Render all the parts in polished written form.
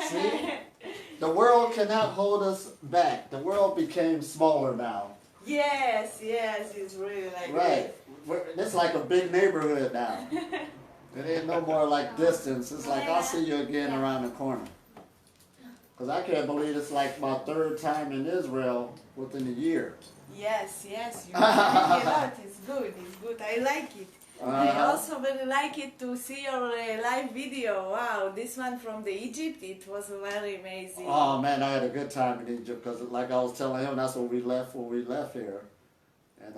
See? The world cannot hold us back. The world became smaller now. Yes, it's really like Right. It's like a big neighborhood now. It ain't no more like distance. It's like, I'll see you again around the corner. Because I can't believe it's like my third time in Israel within a year. Yes, you like a lot. It's good. I like it. I also very like it to see your live video. Wow, this one from the Egypt, it was very amazing. Oh man, I had a good time in Egypt because, like I was telling him, that's when we left here, and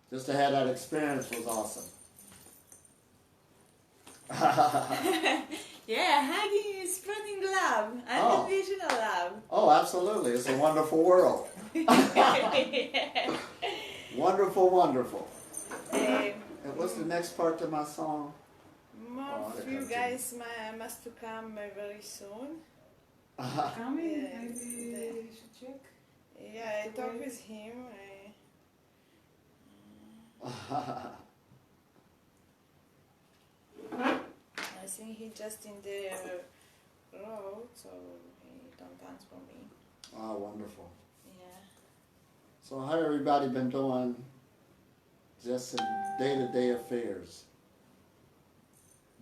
just to have that experience was awesome. Yeah, hugging is spreading love, unconditional love. Oh, absolutely! It's a wonderful world. Wonderful, wonderful. And what's the next part to my song? More of you guys must to come very soon. Coming? Maybe we should check. Yeah, I talked with him. I think he just in the road, so he don't answer me. Oh, wonderful. Yeah. So how everybody been doing just in day-to-day affairs?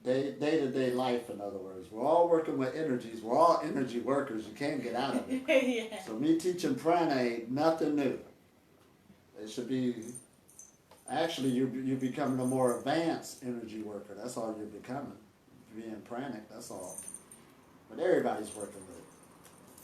Day-to-day life, in other words. We're all working with energies. We're all energy workers. You can't get out of it. Yeah. So me teaching prana ain't nothing new. It should be, actually you're becoming a more advanced energy worker. That's all you're becoming. Being pranic, that's all. But everybody's working with it.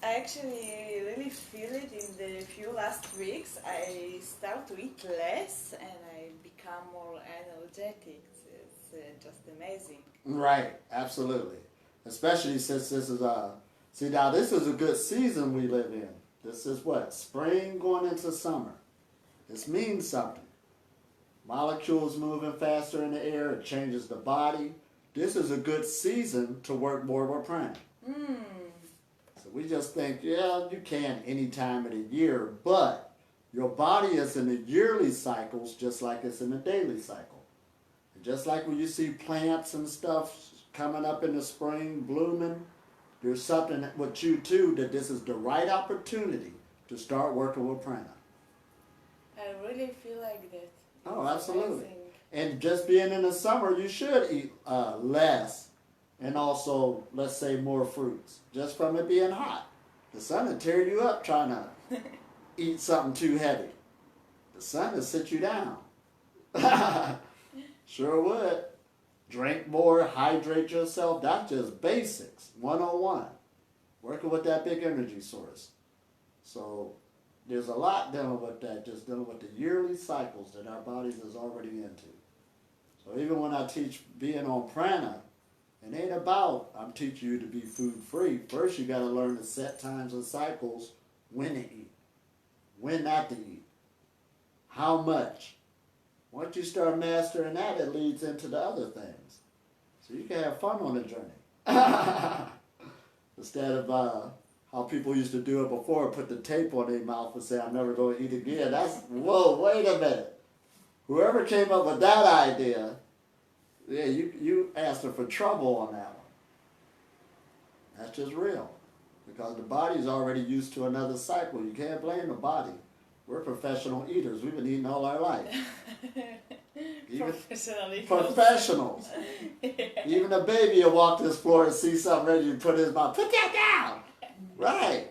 I actually really feel it in the few last weeks. I start to eat less and I become more energetic. It's just amazing. Right, absolutely. Especially since this is see now this is a good season we live in. This is what? Spring going into summer. This means something. Molecules moving faster in the air, it changes the body. This is a good season to work more with prana. So we just think, yeah, you can any time of the year, but your body is in the yearly cycles just like it's in the daily cycle. Just like when you see plants and stuff coming up in the spring, blooming, there's something with you too that this is the right opportunity to start working with prana. I really feel like that. Oh, absolutely. And just being in the summer, you should eat less and also, let's say, more fruits, just from it being hot. The sun will tear you up trying to eat something too heavy. The sun will sit you down. Sure would. Drink more, hydrate yourself. That's just basics, 101. Working with that big energy source. So there's a lot dealing with that, just dealing with the yearly cycles that our bodies is already into. So even when I teach being on prana, it ain't about I'm teaching you to be food free. First you got to learn the set times and cycles, when to eat, when not to eat, how much. Once you start mastering that, it leads into the other things. So you can have fun on the journey. Instead of how people used to do it before, put the tape on their mouth and say, I'm never going to eat again. That's, whoa, wait a minute. Whoever came up with that idea, yeah, you asked her for trouble on that one. That's just real. Because the body's already used to another cycle. You can't blame the body. We're professional eaters. We've been eating all our life. Professionals. Yeah. Even a baby will walk this floor and see something ready to put in his mouth. Put that down! Right.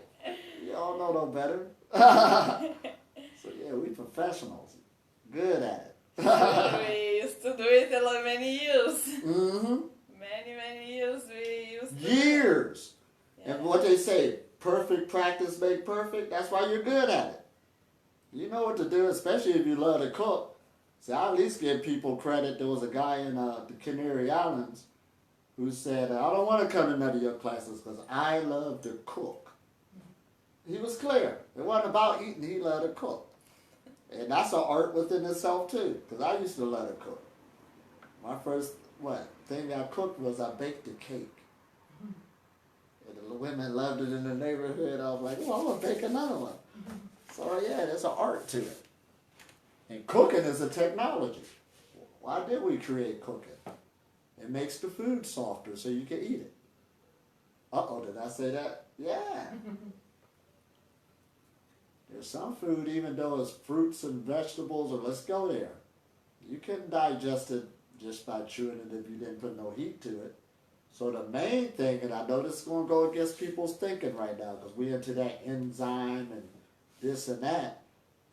You all know no better. So yeah, we professionals. Good at it. We used to do it many years. Mm-hmm. Many years we used to years. Yeah. And what they say, perfect practice make perfect. That's why you're good at it. You know what to do, especially if you love to cook. So I at least give people credit. There was a guy in the Canary Islands who said, I don't want to come to none of your classes because I love to cook. He was clear. It wasn't about eating. He loved to cook. And that's an art within itself too, because I used to love to cook. My first thing I cooked was I baked a cake. And the women loved it in the neighborhood. I was like, well, I'm going to bake another one. So yeah, there's an art to it. And cooking is a technology. Why did we create cooking? It makes the food softer so you can eat it. Uh-oh, did I say that? Yeah. There's some food, even though it's fruits and vegetables, or let's go there, you couldn't digest it just by chewing it if you didn't put no heat to it. So the main thing, and I know this is going to go against people's thinking right now, because we're into that enzyme and this and that.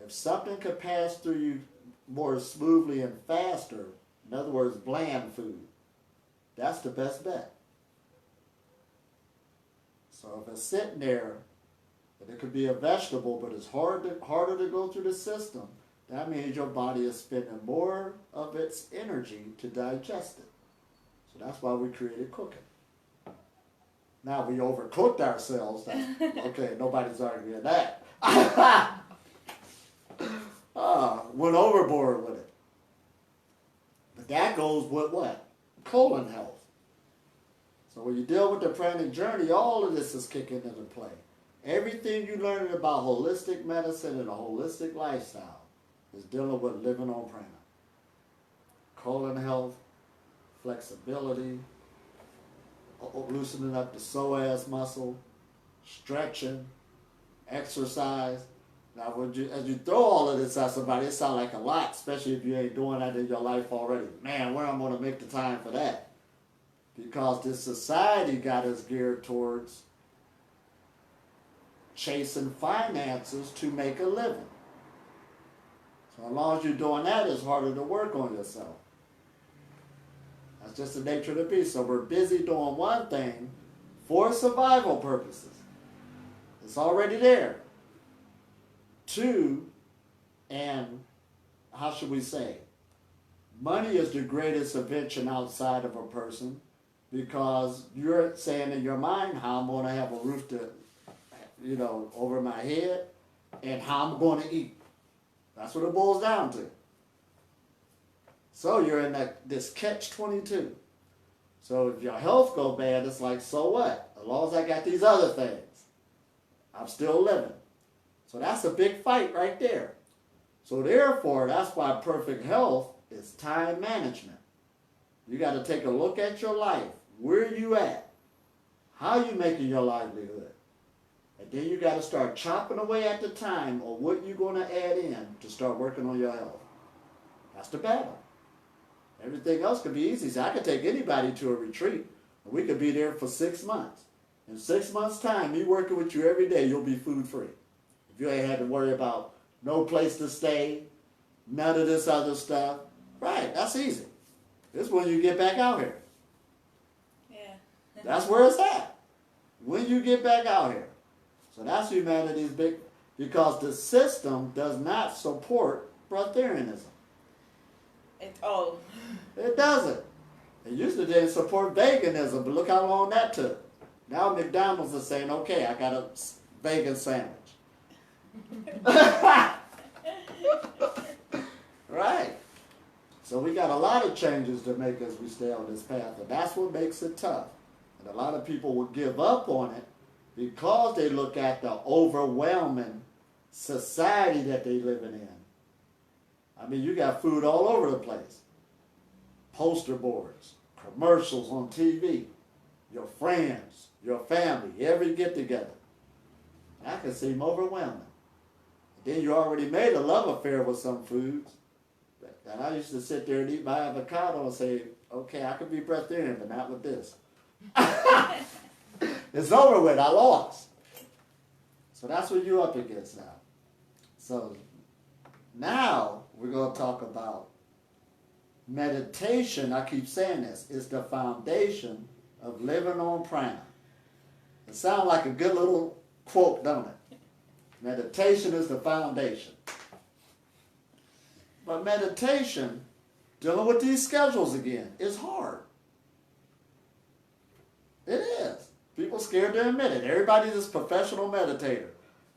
If something could pass through you more smoothly and faster, in other words, bland food, that's the best bet. So if it's sitting there, and it could be a vegetable, but it's harder to go through the system, that means your body is spending more of its energy to digest it. So that's why we created cooking. Now we overcooked ourselves. Okay, nobody's arguing that. Went overboard with it. But that goes with what? Colon health. So when you deal with the pranic journey, all of this is kicking into play. Everything you learn about holistic medicine and a holistic lifestyle is dealing with living on prana. Colon health, flexibility, loosening up the psoas muscle, stretching, exercise. Now, as you throw all of this at somebody, it sounds like a lot, especially if you ain't doing that in your life already. Man, where am I going to make the time for that? Because this society got us geared towards chasing finances to make a living. So as long as you're doing that, it's harder to work on yourself. That's just the nature of the beast. So we're busy doing one thing for survival purposes. It's already there. Two, and how should we say? Money is the greatest invention outside of a person, because you're saying in your mind how I'm going to have a roof to, over my head, and how I'm going to eat. That's what it boils down to. So you're in this catch-22. So if your health go bad, it's like, so what? As long as I got these other things, I'm still living. So that's a big fight right there. So therefore, that's why perfect health is time management. You got to take a look at your life. Where you at? How you making your livelihood? And then you got to start chopping away at the time or what you're going to add in to start working on your health. That's the battle. Everything else could be easy. So I could take anybody to a retreat, and we could be there for 6 months. In 6 months' time, me working with you every day, you'll be food free. If you ain't had to worry about no place to stay, none of this other stuff, right, that's easy. This is when you get back out here. Yeah. That's where it's at. When you get back out here. So that's humanity's big, because the system does not support Breatharianism. At all. It doesn't. It used to didn't support veganism, but look how long that took. Now McDonald's is saying, okay, I got a vegan sandwich. Right. So we got a lot of changes to make as we stay on this path, and that's what makes it tough. And a lot of people will give up on it because they look at the overwhelming society that they're living in. I mean, you got food all over the place. Poster boards, commercials on TV, your friends, your family, every get-together. That can seem overwhelming. Then you already made a love affair with some foods. And I used to sit there and eat my avocado and say, okay, I could be Breatharian, but not with this. It's over with. I lost. So that's what you're up against now. So now we're going to talk about meditation. I keep saying this. Is the foundation of living on prana. It sounds like a good little quote, don't it? Meditation is the foundation. But meditation, dealing with these schedules again, is hard. It is. People scared to admit it. Everybody's this professional meditator.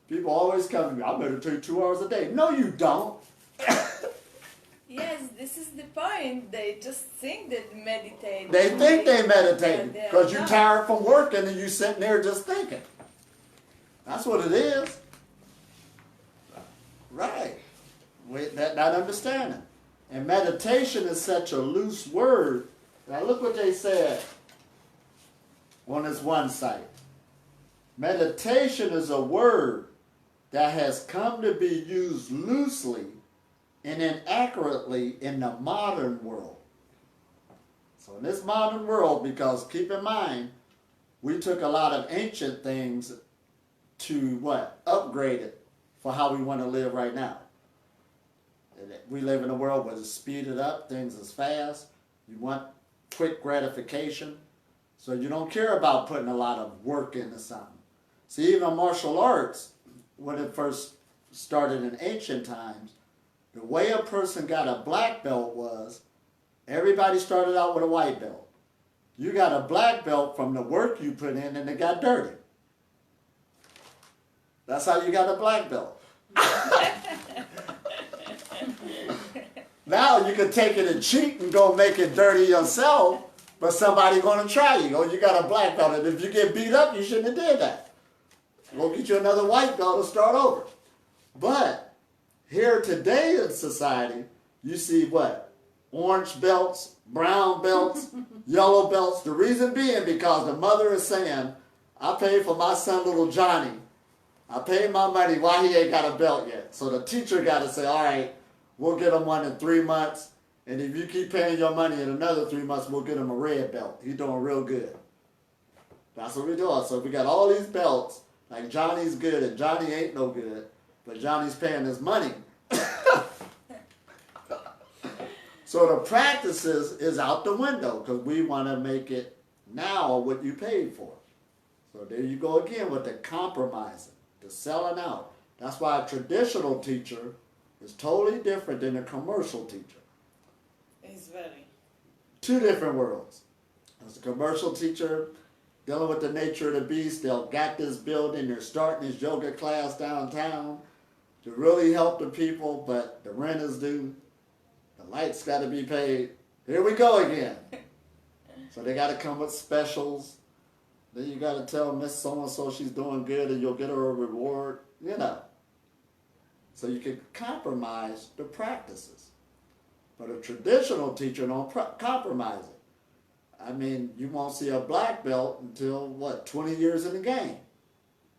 People always come to me, I meditate 2 hours a day. No, you don't. Yes, this is the point. They just think that meditate. They think they meditate Yeah, because you're tired from working and you're sitting there just thinking. That's what it is. Right. With that understanding. And meditation is such a loose word. Now look what they said on this one site. Meditation is a word that has come to be used loosely and inaccurately in the modern world. So in this modern world, because keep in mind, we took a lot of ancient things to what? Upgrade it for how we want to live right now. We live in a world where it's speeded up, things is fast. You want quick gratification. So you don't care about putting a lot of work into something. See, even martial arts, when it first started in ancient times, the way a person got a black belt was, everybody started out with a white belt. You got a black belt from the work you put in and it got dirty. That's how you got a black belt. Now you can take it and cheat and go make it dirty yourself, but somebody's going to try you. Oh, you got a black belt, and if you get beat up, you shouldn't have did that. Go get you another white belt and start over. But here today in society, you see what? Orange belts, brown belts, yellow belts. The reason being because the mother is saying, I paid for my son, little Johnny. I paid my money. Why he ain't got a belt yet? So the teacher got to say, all right, we'll get him one in 3 months. And if you keep paying your money in another 3 months, we'll get him a red belt. He's doing real good. That's what we're doing. So we got all these belts. Like Johnny's good and Johnny ain't no good. But Johnny's paying his money. So the practices is out the window because we want to make it now what you paid for. So there you go again with the compromising, the selling out. That's why a traditional teacher is totally different than a commercial teacher. It's very. Two different worlds. As a commercial teacher, dealing with the nature of the beast, they'll got this building, they're starting this yoga class downtown to really help the people, but the rent is due. The lights got to be paid. Here we go again. So they got to come with specials. Then you got to tell Miss So-and-so she's doing good and you'll get her a reward, you know. So you can compromise the practices. But a traditional teacher don't compromise it. I mean, you won't see a black belt until, what, 20 years in the game.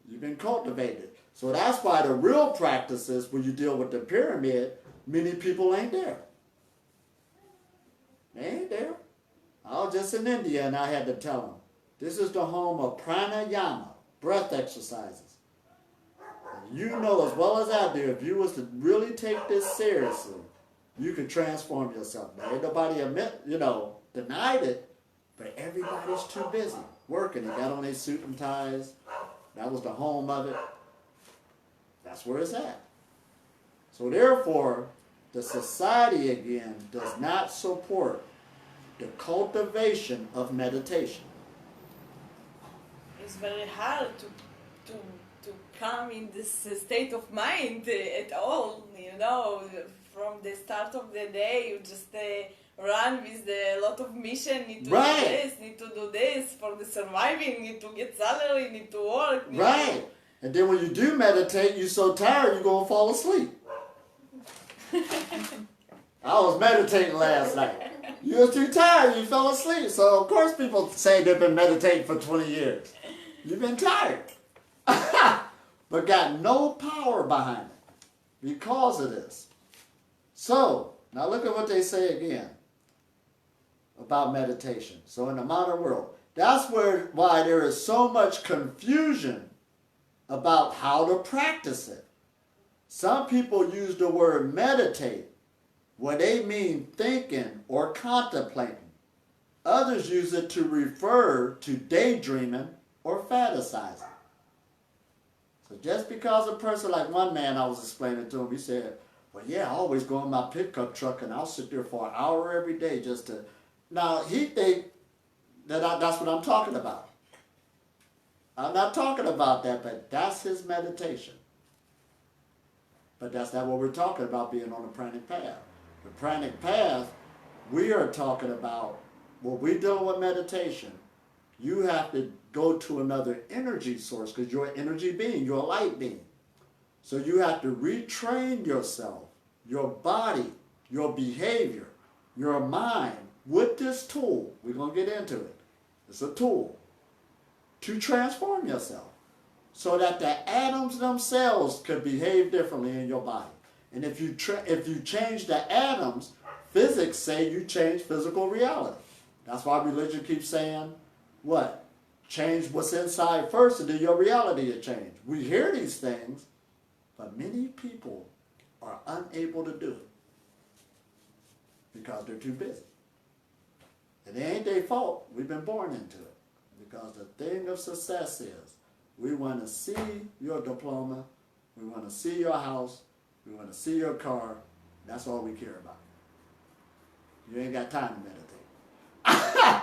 You've been cultivated. So that's why the real practices, when you deal with the pyramid, many people ain't there. They ain't there. I was just in India and I had to tell them, this is the home of pranayama, breath exercises. And you know as well as I do, if you was to really take this seriously, you could transform yourself. Now, ain't nobody denied it, but everybody's too busy working. They got on their suit and ties. That was the home of it. That's where it's at. So therefore, the society, again, does not support the cultivation of meditation. It's very hard to come in this state of mind at all, you know. From the start of the day, you just run with a lot of mission, need to do this, need to do this, for the surviving, need to get salary, need to work. Right. And then when you do meditate, you're so tired, you're going to fall asleep. I was meditating last night. You were too tired, you fell asleep. So of course people say they've been meditating for 20 years. You've been tired. But got no power behind it because of this. So, now look at what they say again about meditation. So in the modern world, that's why there is so much confusion about how to practice it. Some people use the word meditate where they mean thinking or contemplating. Others use it to refer to daydreaming or fantasizing. So just because a person, like one man I was explaining to him, he said, well, yeah, I always go in my pickup truck and I'll sit there for an hour every day just to... Now, he think that that's what I'm talking about. I'm not talking about that, but that's his meditation. But that's not what we're talking about being on the pranic path. The pranic path, we are talking about, when we're dealing with meditation, you have to go to another energy source because you're an energy being, you're a light being. So you have to retrain yourself, your body, your behavior, your mind with this tool. We're going to get into it. It's a tool to transform yourself. so that the atoms themselves could behave differently in your body. And if you change the atoms, physics say you change physical reality. That's why religion keeps saying, what? Change what's inside first and then your reality will change. We hear these things, but many people are unable to do it because they're too busy. And it ain't their fault. We've been born into it. Because the thing of success is, we want to see your diploma, we want to see your house, we want to see your car. That's all we care about. You ain't got time to meditate.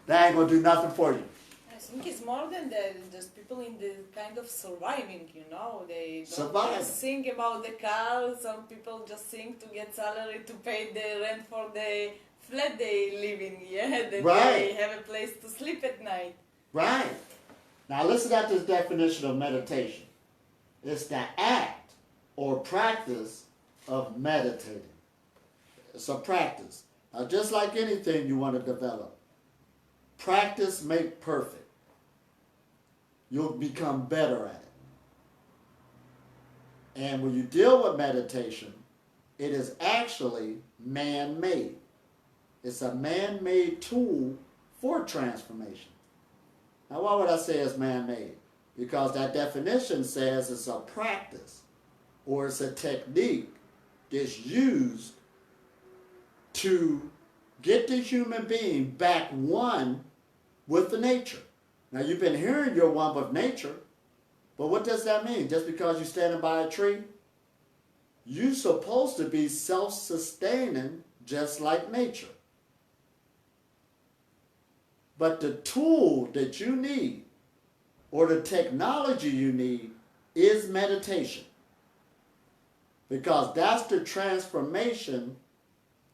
That ain't going to do nothing for you. I think it's more than that. Just people in the kind of surviving, you know. They don't Surviving. just think about the car. Some people just think to get salary to pay the rent for the flat they live in. Yeah, that Right. they have a place to sleep at night. Right. Now listen at this definition of meditation. It's the act or practice of meditating. It's a practice. Now just like anything you want to develop, practice makes perfect. You'll become better at it. And when you deal with meditation, it is actually man-made. It's a man-made tool for transformation. Now, why would I say it's man-made? Because that definition says it's a practice or it's a technique that's used to get the human being back one with the nature. Now, you've been hearing you're one with nature, but what does that mean? Just because you're standing by a tree? You're supposed to be self-sustaining just like nature. But the tool that you need or the technology you need is meditation. Because that's the transformation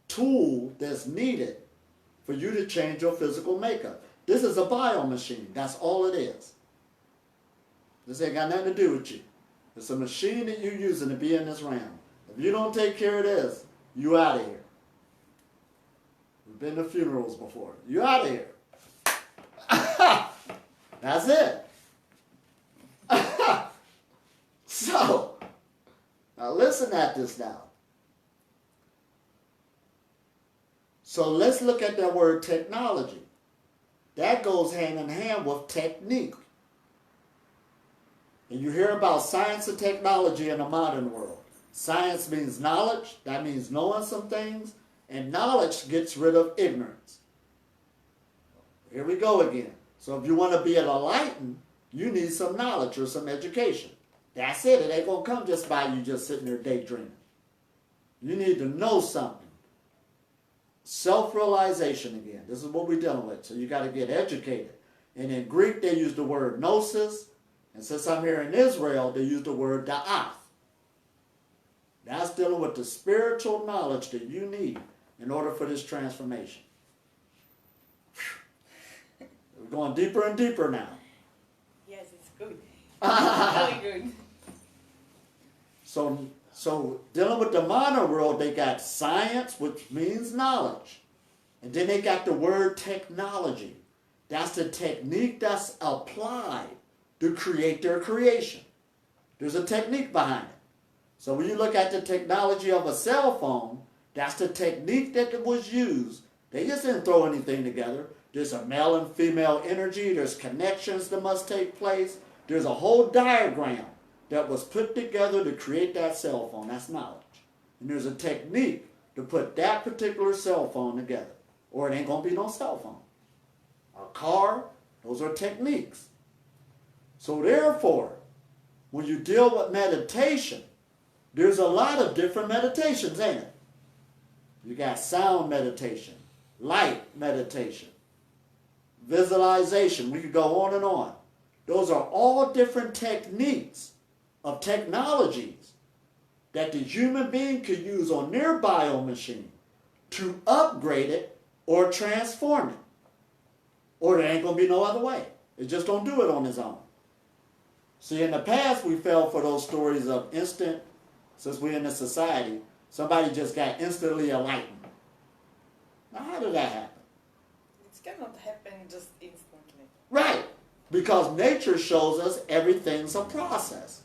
tool that's needed for you to change your physical makeup. This is a biomachine. That's all it is. This ain't got nothing to do with you. It's a machine that you're using to be in this realm. If you don't take care of this, you out of here. We've been to funerals before. You out of here. That's it. So, now listen at this now. So let's look at that word technology. That goes hand in hand with technique. And you hear about science and technology in the modern world. Science means knowledge. That means knowing some things. And knowledge gets rid of ignorance. Here we go again. So if you want to be enlightened, you need some knowledge or some education. That's it. It ain't going to come just by you just sitting there daydreaming. You need to know something. Self-realization again. This is what we're dealing with. So you got to get educated. And in Greek, they use the word gnosis. And since I'm here in Israel, they use the word da'ath. That's dealing with the spiritual knowledge that you need in order for this transformation. We're going deeper and deeper now. Yes, it's good. It's really good. So dealing with the modern world, they got science, which means knowledge. And then they got the word technology. That's the technique that's applied to create their creation. There's a technique behind it. So when you look at the technology of a cell phone, that's the technique that was used. They just didn't throw anything together. There's a male and female energy. There's connections that must take place. There's a whole diagram that was put together to create that cell phone. That's knowledge. And there's a technique to put that particular cell phone together, or it ain't going to be no cell phone. A car, those are techniques. So therefore, when you deal with meditation, there's a lot of different meditations, ain't it? You got sound meditation, light meditation, visualization. We could go on and on. Those are all different techniques of technologies that the human being could use on their biomachine to upgrade it or transform it. Or there ain't going to be no other way. It just don't do it on its own. See, in the past, we fell for those stories of instant, since we're in this society, somebody just got instantly enlightened. Now, how did that happen? It cannot happen just instantly. Right. Because nature shows us everything's a process.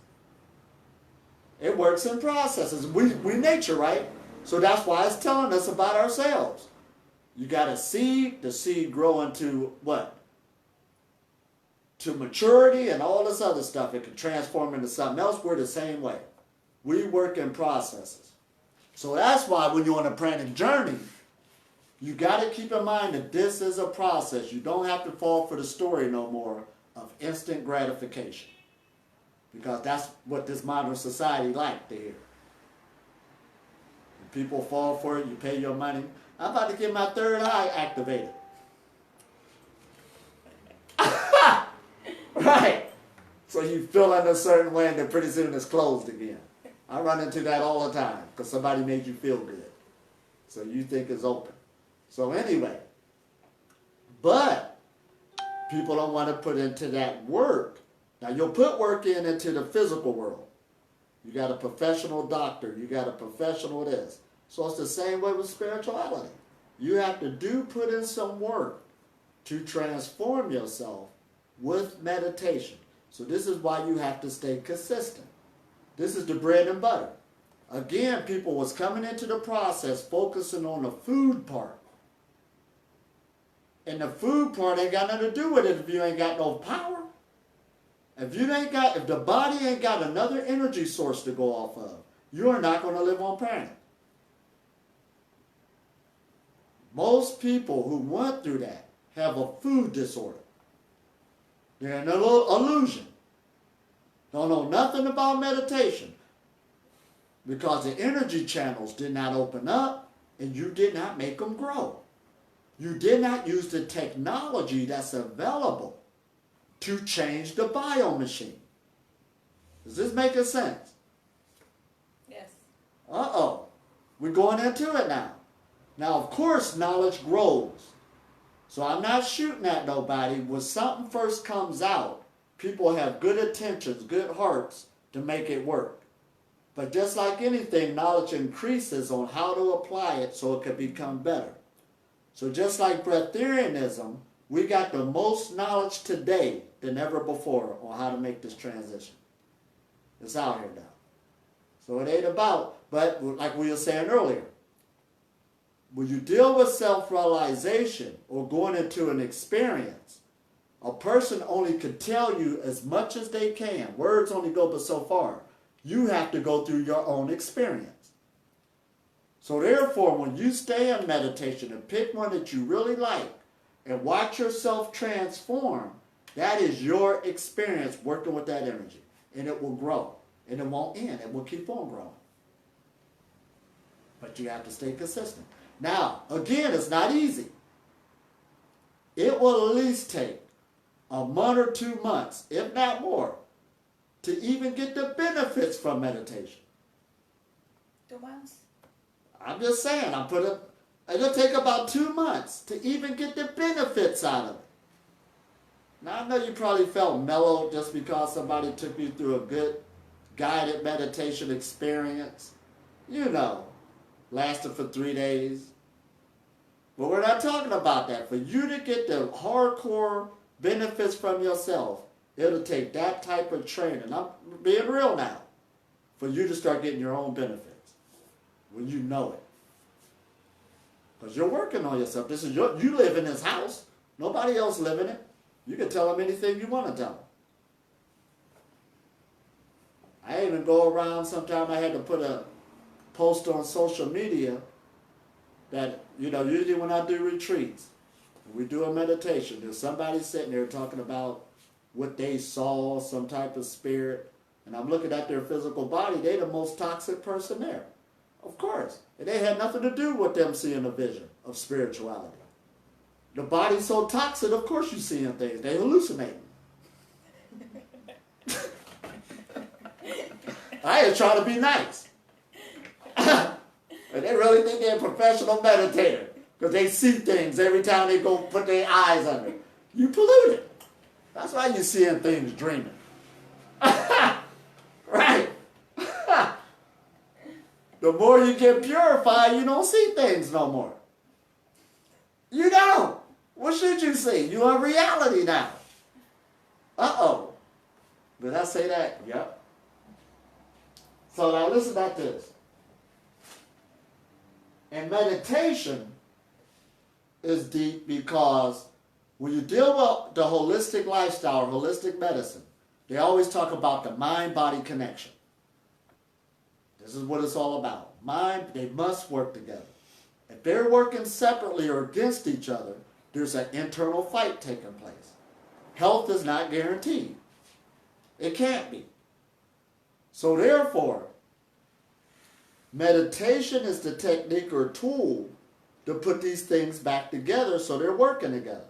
It works in processes. We nature, right? So that's why it's telling us about ourselves. You got a seed, the seed grow into what? To maturity and all this other stuff. It can transform into something else. We're the same way. We work in processes. So that's why when you're on a pranic journey, you got to keep in mind that this is a process. You don't have to fall for the story no more of instant gratification. Because that's what this modern society like to hear. When people fall for it, you pay your money. I'm about to get my third eye activated. Right. So you feel in a certain way and then pretty soon it's closed again. I run into that all the time because somebody made you feel good. So you think it's open. So anyway, but people don't want to put into that work. Now you'll put work into the physical world. You got a professional doctor. You got a professional this. So it's the same way with spirituality. You have to put in some work to transform yourself with meditation. So this is why you have to stay consistent. This is the bread and butter. Again, people was coming into the process focusing on the food part. And the food part ain't got nothing to do with it if you ain't got no power. If the body ain't got another energy source to go off of, you are not going to live on planet. Most people who went through that have a food disorder. They're in a little illusion. Don't know nothing about meditation because the energy channels did not open up and you did not make them grow. You did not use the technology that's available to change the biomachine. Does this make sense? Yes. Uh-oh. We're going into it now. Now, of course, knowledge grows. So I'm not shooting at nobody. When something first comes out, people have good intentions, good hearts to make it work. But just like anything, knowledge increases on how to apply it so it can become better. So just like Breatharianism, we got the most knowledge today than ever before on how to make this transition. It's out here now. So it ain't about, but like we were saying earlier, when you deal with self-realization or going into an experience, a person only can tell you as much as they can. Words only go but so far. You have to go through your own experience. So therefore, when you stay in meditation and pick one that you really like and watch yourself transform, that is your experience working with that energy. And it will grow. And it won't end. It will keep on growing. But you have to stay consistent. Now, again, it's not easy. It will at least take a month or 2 months, if not more, to even get the benefits from meditation. 2 months? I'm just saying, it'll take about 2 months to even get the benefits out of it. Now, I know you probably felt mellow just because somebody took you through a good guided meditation experience. You know, lasted for 3 days. But we're not talking about that. For you to get the hardcore benefits from yourself, it'll take that type of training. I'm being real now. For you to start getting your own benefits. When you know it. Because you're working on yourself. This is you live in this house. Nobody else live in it. You can tell them anything you want to tell them. I even go around, sometimes I had to put a post on social media that, usually when I do retreats, we do a meditation, there's somebody sitting there talking about what they saw, some type of spirit, and I'm looking at their physical body, they're the most toxic person there. Of course. And they had nothing to do with them seeing a vision of spirituality. The body's so toxic, of course you're seeing things. They hallucinating. I ain't trying to be nice. And they really think they're a professional meditator because they see things every time they go put their eyes under. You polluted. That's why you're seeing things dreaming. Right? The more you get purified, you don't see things no more. You don't. What should you see? You're in reality now. Uh-oh. Did I say that? Yep. So now listen to this. And meditation is deep because when you deal with the holistic lifestyle, holistic medicine, they always talk about the mind-body connection. This is what it's all about. Mind, they must work together. If they're working separately or against each other, there's an internal fight taking place. Health is not guaranteed. It can't be. So therefore, meditation is the technique or tool to put these things back together so they're working together.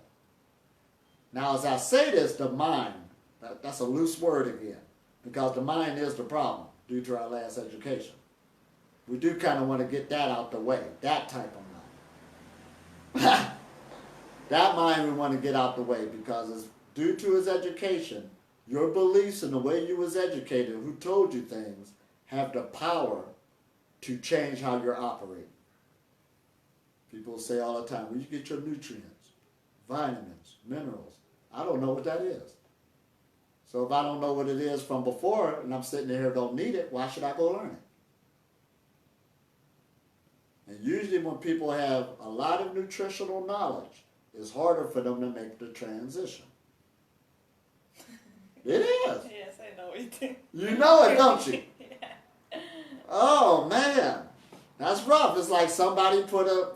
Now, as I say this, the mind, that's a loose word again, because the mind is the problem due to our last education. We do kind of want to get that out the way, that type of mind. That mind we want to get out the way because it's due to his education, your beliefs and the way you was educated, who told you things, have the power to change how you're operating. People say all the time, where you get your nutrients, vitamins, minerals. I don't know what that is. So if I don't know what it is from before and I'm sitting there and don't need it, why should I go learn it? And usually when people have a lot of nutritional knowledge, it's harder for them to make the transition. It is. Yes, I know it. You know it, don't you? Yeah. Oh, man. That's rough. It's like somebody put a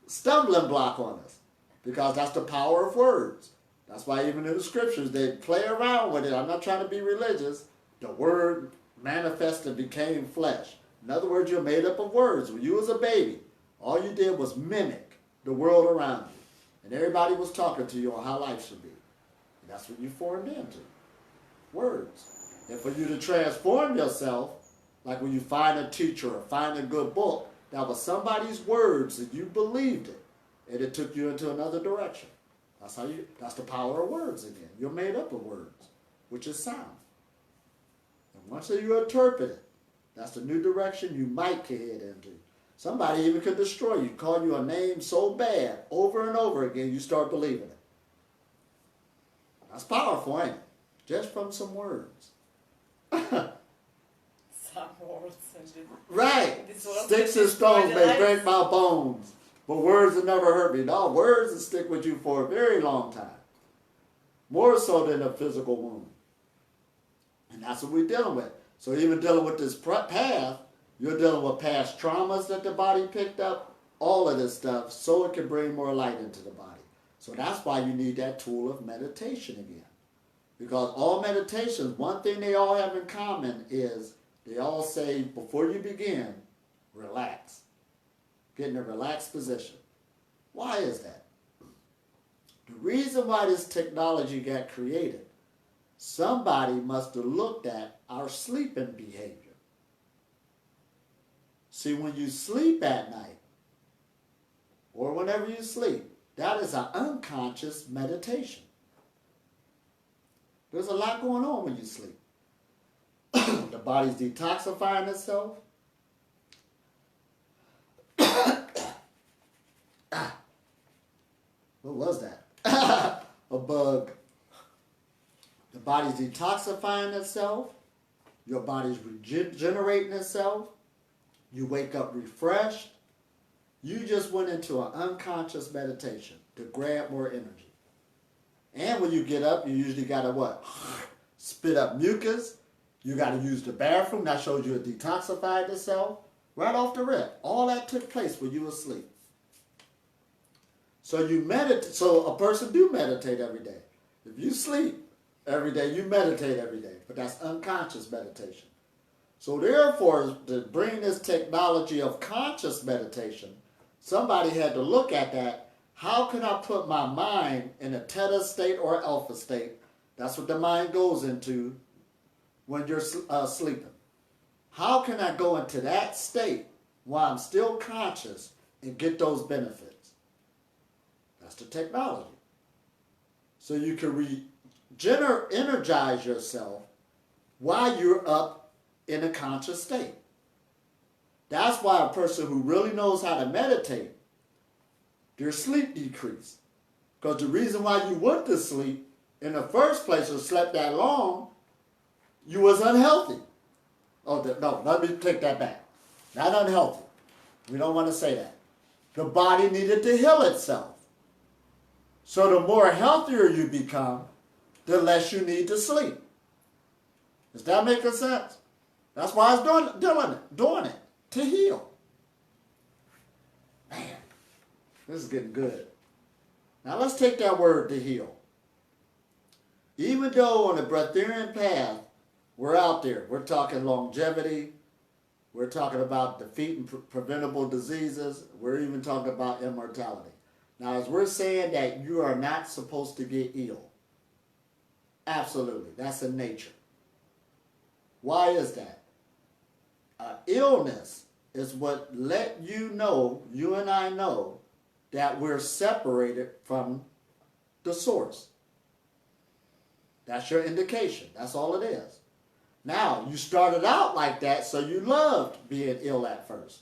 stumbling block on us because that's the power of words. That's why even in the scriptures, they play around with it. I'm not trying to be religious. The word manifested became flesh. In other words, you're made up of words. When you was a baby, all you did was mimic the world around you. And everybody was talking to you on how life should be. And that's what you formed into. Words. And for you to transform yourself, like when you find a teacher or find a good book, that was somebody's words and you believed it. And it took you into another direction. That's the power of words again. You're made up of words, which is sound. And once you interpret it, that's the new direction you might get into. Somebody even could destroy you, call you a name so bad over and over again, you start believing it. That's powerful, ain't it? Just from some words. Some words. Right. Sticks and stones may break my bones, but words will never hurt me. No, words will stick with you for a very long time. More so than a physical wound. And that's what we're dealing with. So even dealing with this path, you're dealing with past traumas that the body picked up, all of this stuff, so it can bring more light into the body. So that's why you need that tool of meditation again. Because all meditations, one thing they all have in common is they all say, before you begin, relax. Get in a relaxed position. Why is that? The reason why this technology got created, somebody must have looked at our sleeping behavior. See, when you sleep at night, or whenever you sleep, that is an unconscious meditation. There's a lot going on when you sleep. The body's detoxifying itself. What was that? A bug. The body's detoxifying itself. Your body's regenerating itself. You wake up refreshed. You just went into an unconscious meditation to grab more energy. And when you get up, you usually got to what? Spit up mucus. You got to use the bathroom. That shows you it detoxified itself. Right off the rip. All that took place when you were asleep. So you meditate. So a person do meditate every day. If you sleep every day, you meditate every day. But that's unconscious meditation. So therefore, to bring this technology of conscious meditation, somebody had to look at that. How can I put my mind in a theta state or alpha state? That's what the mind goes into when you're sleeping. How can I go into that state while I'm still conscious and get those benefits? That's the technology. So you can energize yourself while you're up in a conscious state. That's why a person who really knows how to meditate, their sleep decrease. Because the reason why you went to sleep in the first place or slept that long, you was unhealthy. Oh, no, let me take that back. Not unhealthy. We don't want to say that. The body needed to heal itself. So the more healthier you become, the less you need to sleep. Does that make sense? That's why I was doing it, to heal. Man, this is getting good. Now let's take that word to heal. Even though on the Breatharian path, we're out there. We're talking longevity. We're talking about defeating preventable diseases. We're even talking about immortality. Now, as we're saying that you are not supposed to get ill. Absolutely. That's in nature. Why is that? Illness is what let you know, you and I know, that we're separated from the source. That's your indication. That's all it is. Now, you started out like that, so you loved being ill at first.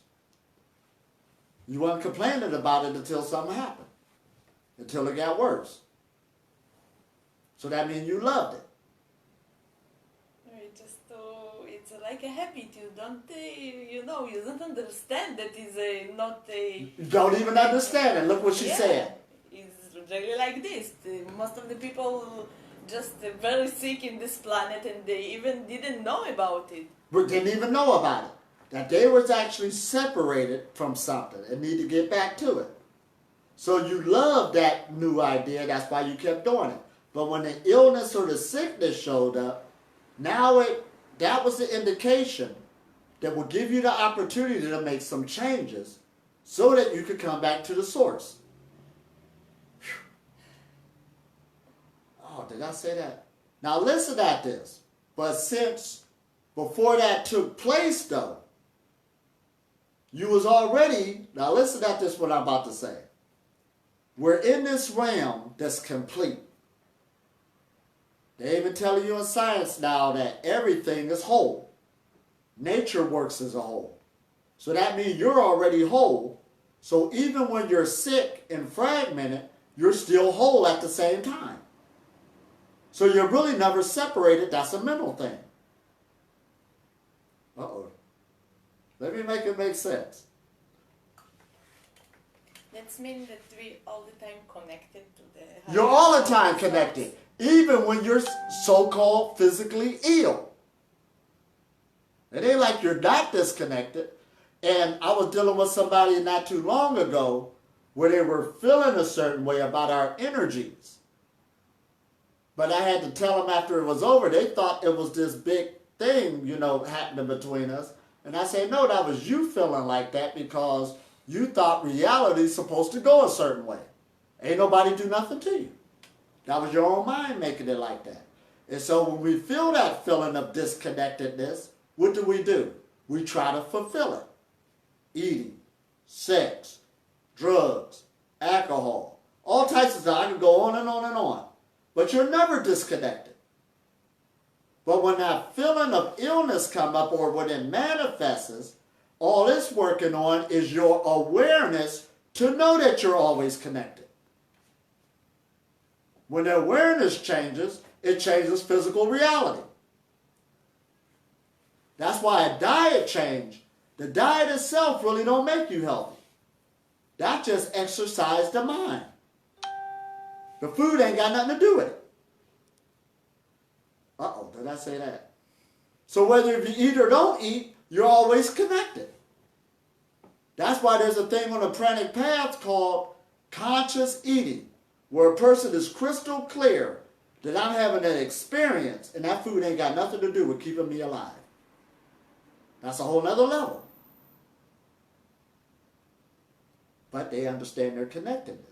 You weren't complaining about it until something happened, until it got worse. So that means you loved it. It's like a habit. You don't, you don't understand that is not a... You don't even understand it. Look what she said. It's really like this. Most of the people just very sick in this planet and they even didn't know about it. But didn't even know about it. That they was actually separated from something and need to get back to it. So you love that new idea. That's why you kept doing it. But when the illness or the sickness showed up, now that was the indication that will give you the opportunity to make some changes so that you could come back to the source. Oh, did I say that? Now listen at this. But since before that took place though, you was already, now listen at this what I'm about to say. We're in this realm that's complete. They even tell you in science now that everything is whole. Nature works as a whole. So that means you're already whole. So even when you're sick and fragmented, you're still whole at the same time. So you're really never separated. That's a mental thing. Uh-oh. Let me make it make sense. That means that we all the time connected to the... You're all the time connected. Even when you're so-called physically ill. It ain't like you're not disconnected. And I was dealing with somebody not too long ago where they were feeling a certain way about our energies. But I had to tell them after it was over, they thought it was this big thing, happening between us. And I said, no, that was you feeling like that because you thought reality's supposed to go a certain way. Ain't nobody do nothing to you. That was your own mind making it like that. And so when we feel that feeling of disconnectedness, what do? We try to fulfill it. Eating, sex, drugs, alcohol, all types of stuff. I can go on and on and on. But you're never disconnected. But when that feeling of illness come up or when it manifests, all it's working on is your awareness to know that you're always connected. When the awareness changes, it changes physical reality. That's why a diet change, the diet itself really don't make you healthy. That just exercise the mind. The food ain't got nothing to do with it. Uh-oh, did I say that? So whether if you eat or don't eat, you're always connected. That's why there's a thing on the Pranic path called conscious eating, where a person is crystal clear that I'm having an experience and that food ain't got nothing to do with keeping me alive. That's a whole nother level. But they understand their connectedness.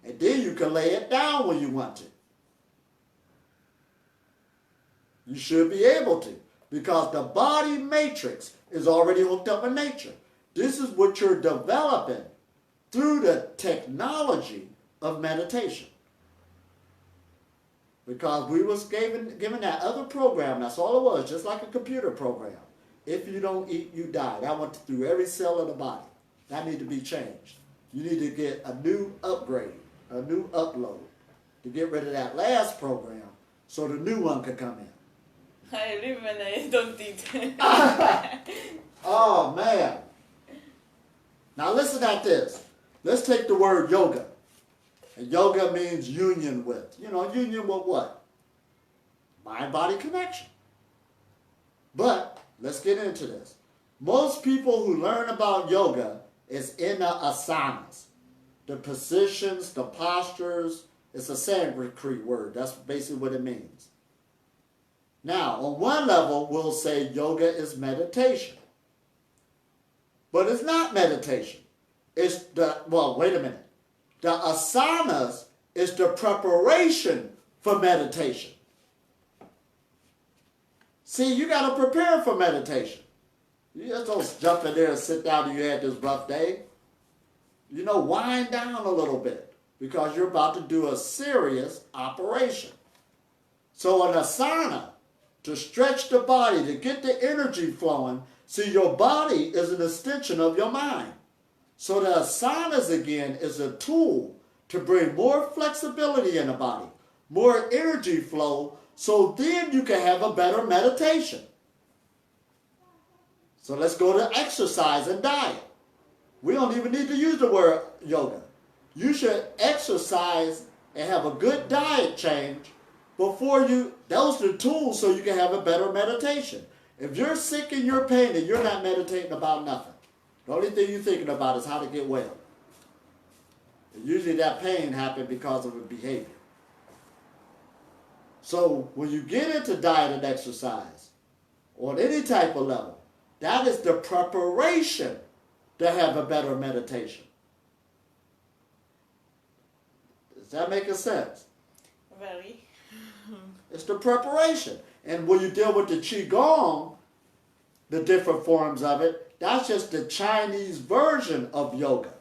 And then you can lay it down when you want to. You should be able to, because the body matrix is already hooked up in nature. This is what you're developing through the technology of meditation. Because we was given that other program, that's all it was, just like a computer program. If you don't eat, you die. That went through every cell of the body. That need to be changed. You need to get a new upgrade, a new upload. to get rid of that last program so the new one could come in. I live and I don't eat. Oh, man. Now listen at this. Let's take the word yoga. And yoga means union with. You know, union with what? Mind-body connection. But let's get into this. Most people who learn about yoga is in the asanas. The positions, the postures. It's a Sanskrit word. That's basically what it means. Now, on one level, we'll say yoga is meditation. But it's not meditation. It's wait a minute. The asanas is the preparation for meditation. See, you got to prepare for meditation. You just don't jump in there and sit down and you had this rough day. You know, wind down a little bit because you're about to do a serious operation. So an asana, to stretch the body, to get the energy flowing, see, your body is an extension of your mind. So the asanas, again, is a tool to bring more flexibility in the body, more energy flow, so then you can have a better meditation. So let's go to exercise and diet. We don't even need to use the word yoga. You should exercise and have a good diet change before you, those are the tools so you can have a better meditation. If you're sick and you're pain and you're not meditating about nothing, the only thing you're thinking about is how to get well. And usually that pain happened because of a behavior. So when you get into diet and exercise, on any type of level, that is the preparation to have a better meditation. Does that make sense? Very. It's the preparation. And when you deal with the Qigong, the different forms of it, that's just the Chinese version of yoga.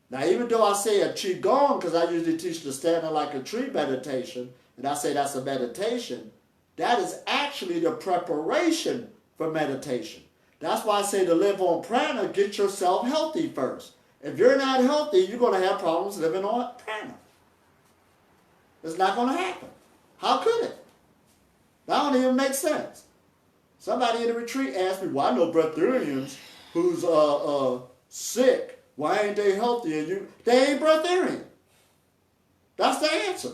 Now, even though I say a Qigong, because I usually teach the standing like a tree meditation, and I say that's a meditation, that is actually the preparation for meditation. That's why I say to live on prana, get yourself healthy first. If you're not healthy, you're going to have problems living on prana. It's not going to happen. How could it? That don't even make sense. Somebody in the retreat asked me, well, I know breatharians who's sick. Why ain't they healthy? And they ain't breatharian. That's the answer.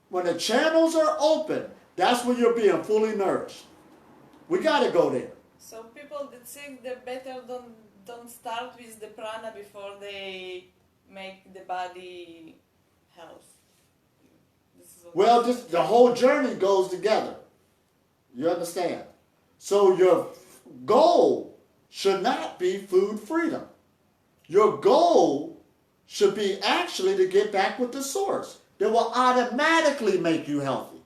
When the channels are open, that's when you're being fully nourished. We got to go there. So people that sick, they better don't start with the prana before they make the body health. Well, the whole journey goes together. You understand? So your goal should not be food freedom. Your goal should be actually to get back with the source that will automatically make you healthy.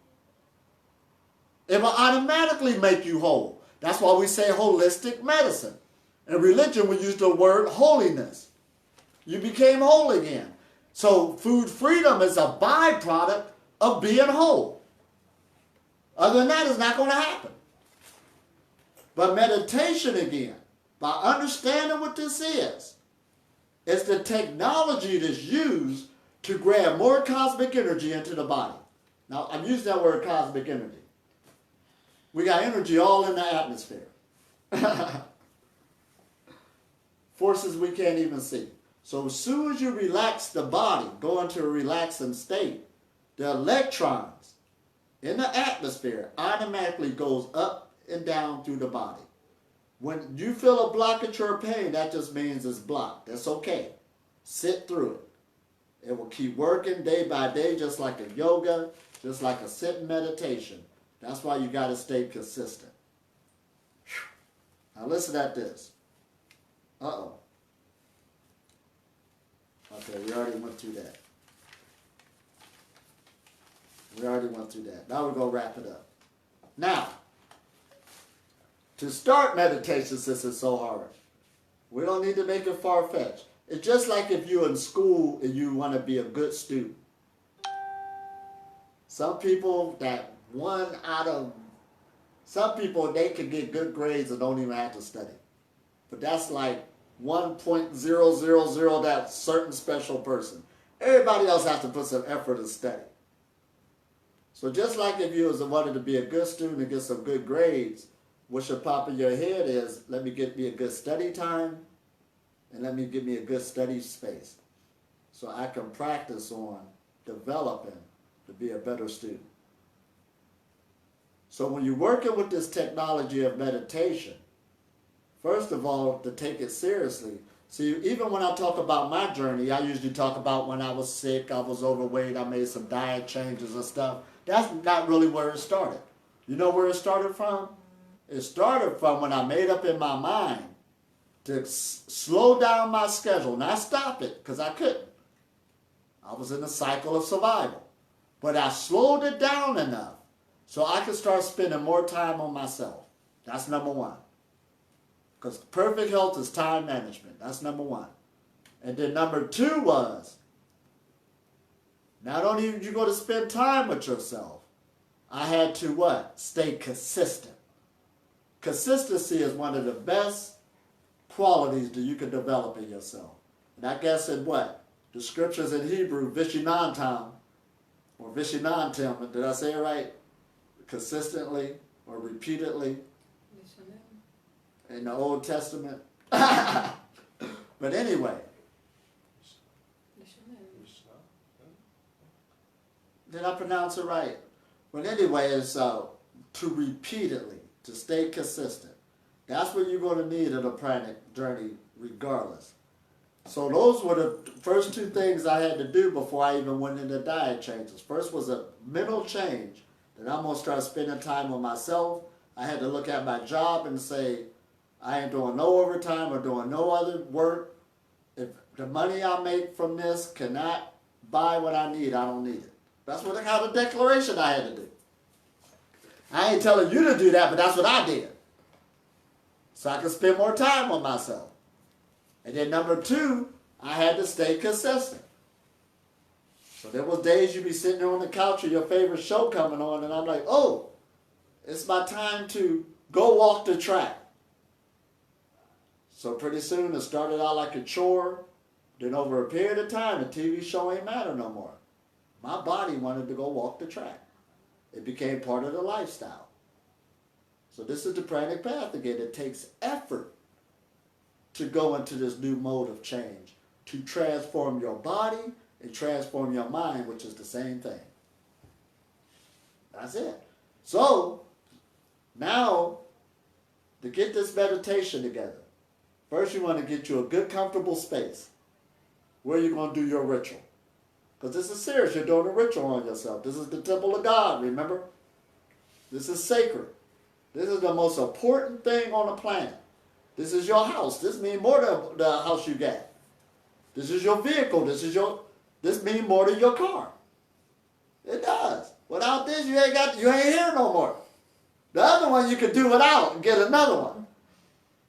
It will automatically make you whole. That's why we say holistic medicine. In religion, we use the word holiness. You became whole again. So food freedom is a byproduct of being whole. Other than that, it's not going to happen. But meditation, again, by understanding what this is the technology that's used to grab more cosmic energy into the body. Now, I'm using that word cosmic energy. We got energy all in the atmosphere. Forces we can't even see. So as soon as you relax the body, go into a relaxing state, the electrons in the atmosphere automatically goes up and down through the body. When you feel a blockage or pain, that just means it's blocked. That's okay. Sit through it. It will keep working day by day, just like a yoga, just like a sitting meditation. That's why you got to stay consistent. Now listen at this. Uh-oh. Okay, we already went through that. Now we're going to wrap it up. Now, to start meditation, since it's so hard, we don't need to make it far-fetched. It's just like if you're in school and you want to be a good student. Some people, they can get good grades and don't even have to study. But that's like 1.000, that certain special person. Everybody else has to put some effort and study. So just like if you wanted to be a good student and get some good grades, what should pop in your head is, let me get me a good study time and let me get me a good study space so I can practice on developing to be a better student. So when you're working with this technology of meditation, first of all, to take it seriously, see, even when I talk about my journey, I usually talk about when I was sick, I was overweight, I made some diet changes and stuff. That's not really where it started. You know where it started from? It started from when I made up in my mind to slow down my schedule, not stop it, because I couldn't. I was in a cycle of survival. But I slowed it down enough so I could start spending more time on myself. That's number one. Because perfect health is time management. That's number one. And then number two was, not only did you go to spend time with yourself, I had to what? Stay consistent. Consistency is one of the best qualities that you can develop in yourself. And I guess in what? The scriptures in Hebrew, Vishinantam, or Vishinantam, did I say it right? Consistently or repeatedly. In the Old Testament. But anyway. Did I pronounce it right? But anyway, it's to repeatedly, to stay consistent. That's what you're going to need in a pranic journey regardless. So those were the first two things I had to do before I even went into diet changes. First was a mental change that I'm going to start spending time with myself. I had to look at my job and say, I ain't doing no overtime or doing no other work. If the money I make from this cannot buy what I need, I don't need it. That's what kind of declaration I had to do. I ain't telling you to do that, but that's what I did. So I could spend more time on myself. And then number two, I had to stay consistent. So there was days you'd be sitting there on the couch with your favorite show coming on, and I'm like, oh, it's my time to go walk the track. So pretty soon it started out like a chore. Then over a period of time, the TV show ain't matter no more. My body wanted to go walk the track. It became part of the lifestyle. So this is the pranic path again. It takes effort to go into this new mode of change, to transform your body and transform your mind, which is the same thing. That's it. So now, to get this meditation together, first you want to get you a good, comfortable space where you're going to do your ritual. Because this is serious. You're doing a ritual on yourself. This is the temple of God, remember? This is sacred. This is the most important thing on the planet. This is your house. This means more than the house you got. This is your vehicle. This means more than your car. It does. Without this, you ain't here no more. The other one you could do without and get another one.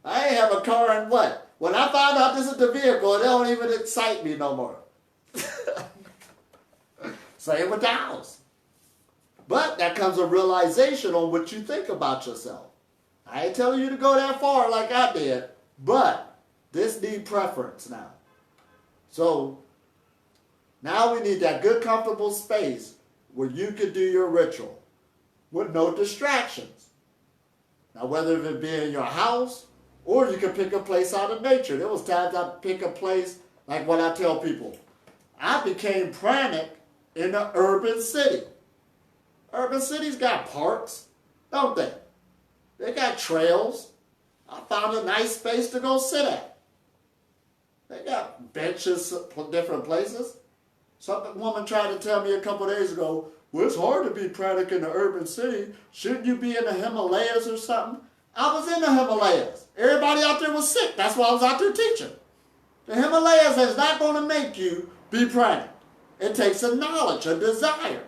I ain't have a car and what? When I found out this is the vehicle, it don't even excite me no more. Same with the house. But that comes a realization on what you think about yourself. I ain't telling you to go that far like I did, but this needs preference now. So now we need that good, comfortable space where you could do your ritual with no distractions. Now, whether it be in your house or you can pick a place out of nature. There was times I pick a place, like what I tell people. I became pranic in an urban city. Urban cities got parks, don't they? They got trails. I found a nice space to go sit at. They got benches, different places. Some woman tried to tell me a couple days ago, well, it's hard to be pranic in an urban city. Shouldn't you be in the Himalayas or something? I was in the Himalayas. Everybody out there was sick. That's why I was out there teaching. The Himalayas is not going to make you be pranic. It takes a knowledge, a desire.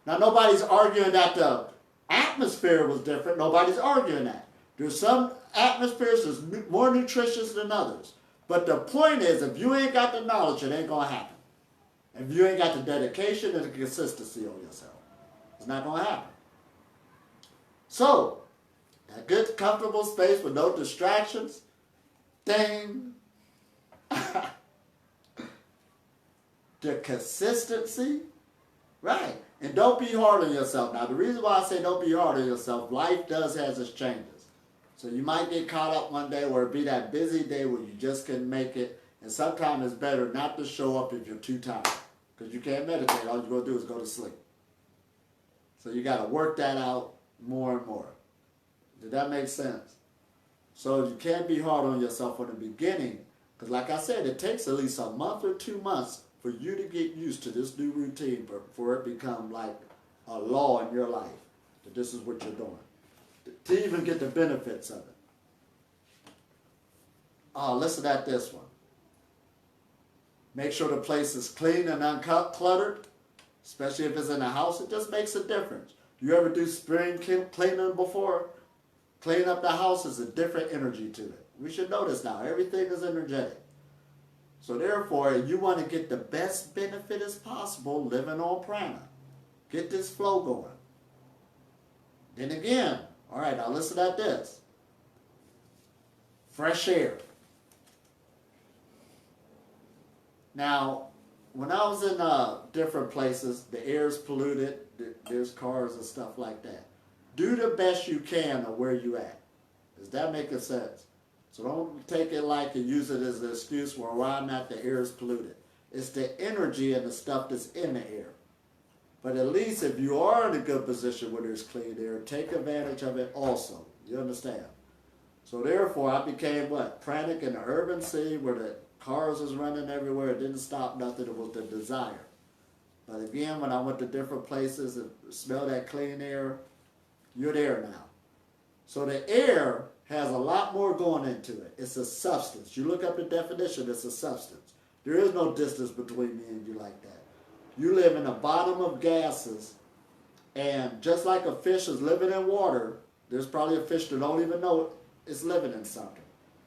Now, nobody's arguing that the atmosphere was different. Nobody's arguing that. There's some atmospheres that's more nutritious than others. But the point is, if you ain't got the knowledge, it ain't going to happen. If you ain't got the dedication and the consistency on yourself, it's not going to happen. So, a good, comfortable space with no distractions. Ding. the consistency, right? And don't be hard on yourself. Now, the reason why I say don't be hard on yourself, life does has its changes. So you might get caught up one day where it be that busy day where you just couldn't make it. And sometimes it's better not to show up if you're too tired. Because you can't meditate. All you're going to do is go to sleep. So you got to work that out more and more. Did that make sense? So you can't be hard on yourself in the beginning. Because like I said, it takes at least a month or 2 months for you to get used to this new routine before it become like a law in your life. That this is what you're doing. To even get the benefits of it. Listen at this one. Make sure the place is clean and uncluttered, especially if it's in a house. It just makes a difference. You ever do spring cleaning before? Clean up the house is a different energy to it. We should know this now. Everything is energetic. So therefore, you want to get the best benefit as possible living on prana. Get this flow going. Then again, all right, now listen at this. Fresh air. Now, when I was in different places, the air is polluted, there's cars and stuff like that. Do the best you can of where you at. Does that make sense? So don't take it like and use it as an excuse where I'm at, the air is polluted. It's the energy and the stuff that's in the air. But at least if you are in a good position where there's clean air, take advantage of it also. You understand? So therefore, I became what? Pranic in the urban scene where the cars was running everywhere. It didn't stop nothing. It was the desire. But again, when I went to different places and smelled that clean air, you're there now. So the air has a lot more going into it. It's a substance. You look up the definition, it's a substance. There is no distance between me and you like that. You live in the bottom of gases, and just like a fish is living in water, there's probably a fish that don't even know it's living in something.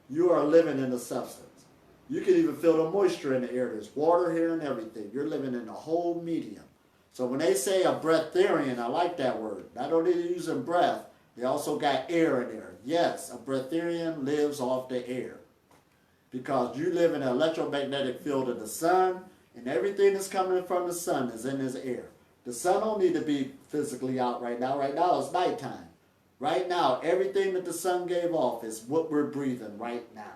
You are living in a substance. You can even feel the moisture in the air. There's water here and everything. You're living in a whole medium. So when they say a breatharian, I like that word. Not only are they using breath, they also got air in there. Yes, a breatharian lives off the air. Because you live in an electromagnetic field of the sun, and everything that's coming from the sun is in this air. The sun don't need to be physically out right now. Right now it's nighttime. Right now, everything that the sun gave off is what we're breathing right now.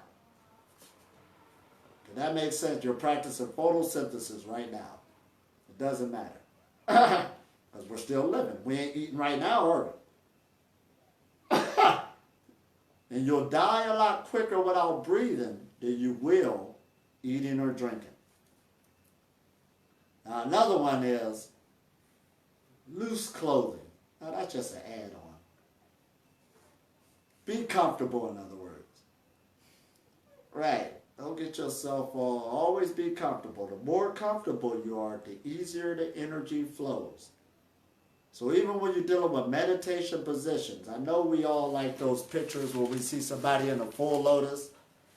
Does that make sense? You're practicing photosynthesis right now. It doesn't matter. Because we're still living. We ain't eating right now, are we? And you'll die a lot quicker without breathing than you will eating or drinking. Now another one is loose clothing. Now that's just an add-on. Be comfortable, in other words. Right. Don't get yourself all, always be comfortable. The more comfortable you are, the easier the energy flows. So even when you're dealing with meditation positions, I know we all like those pictures where we see somebody in a full lotus,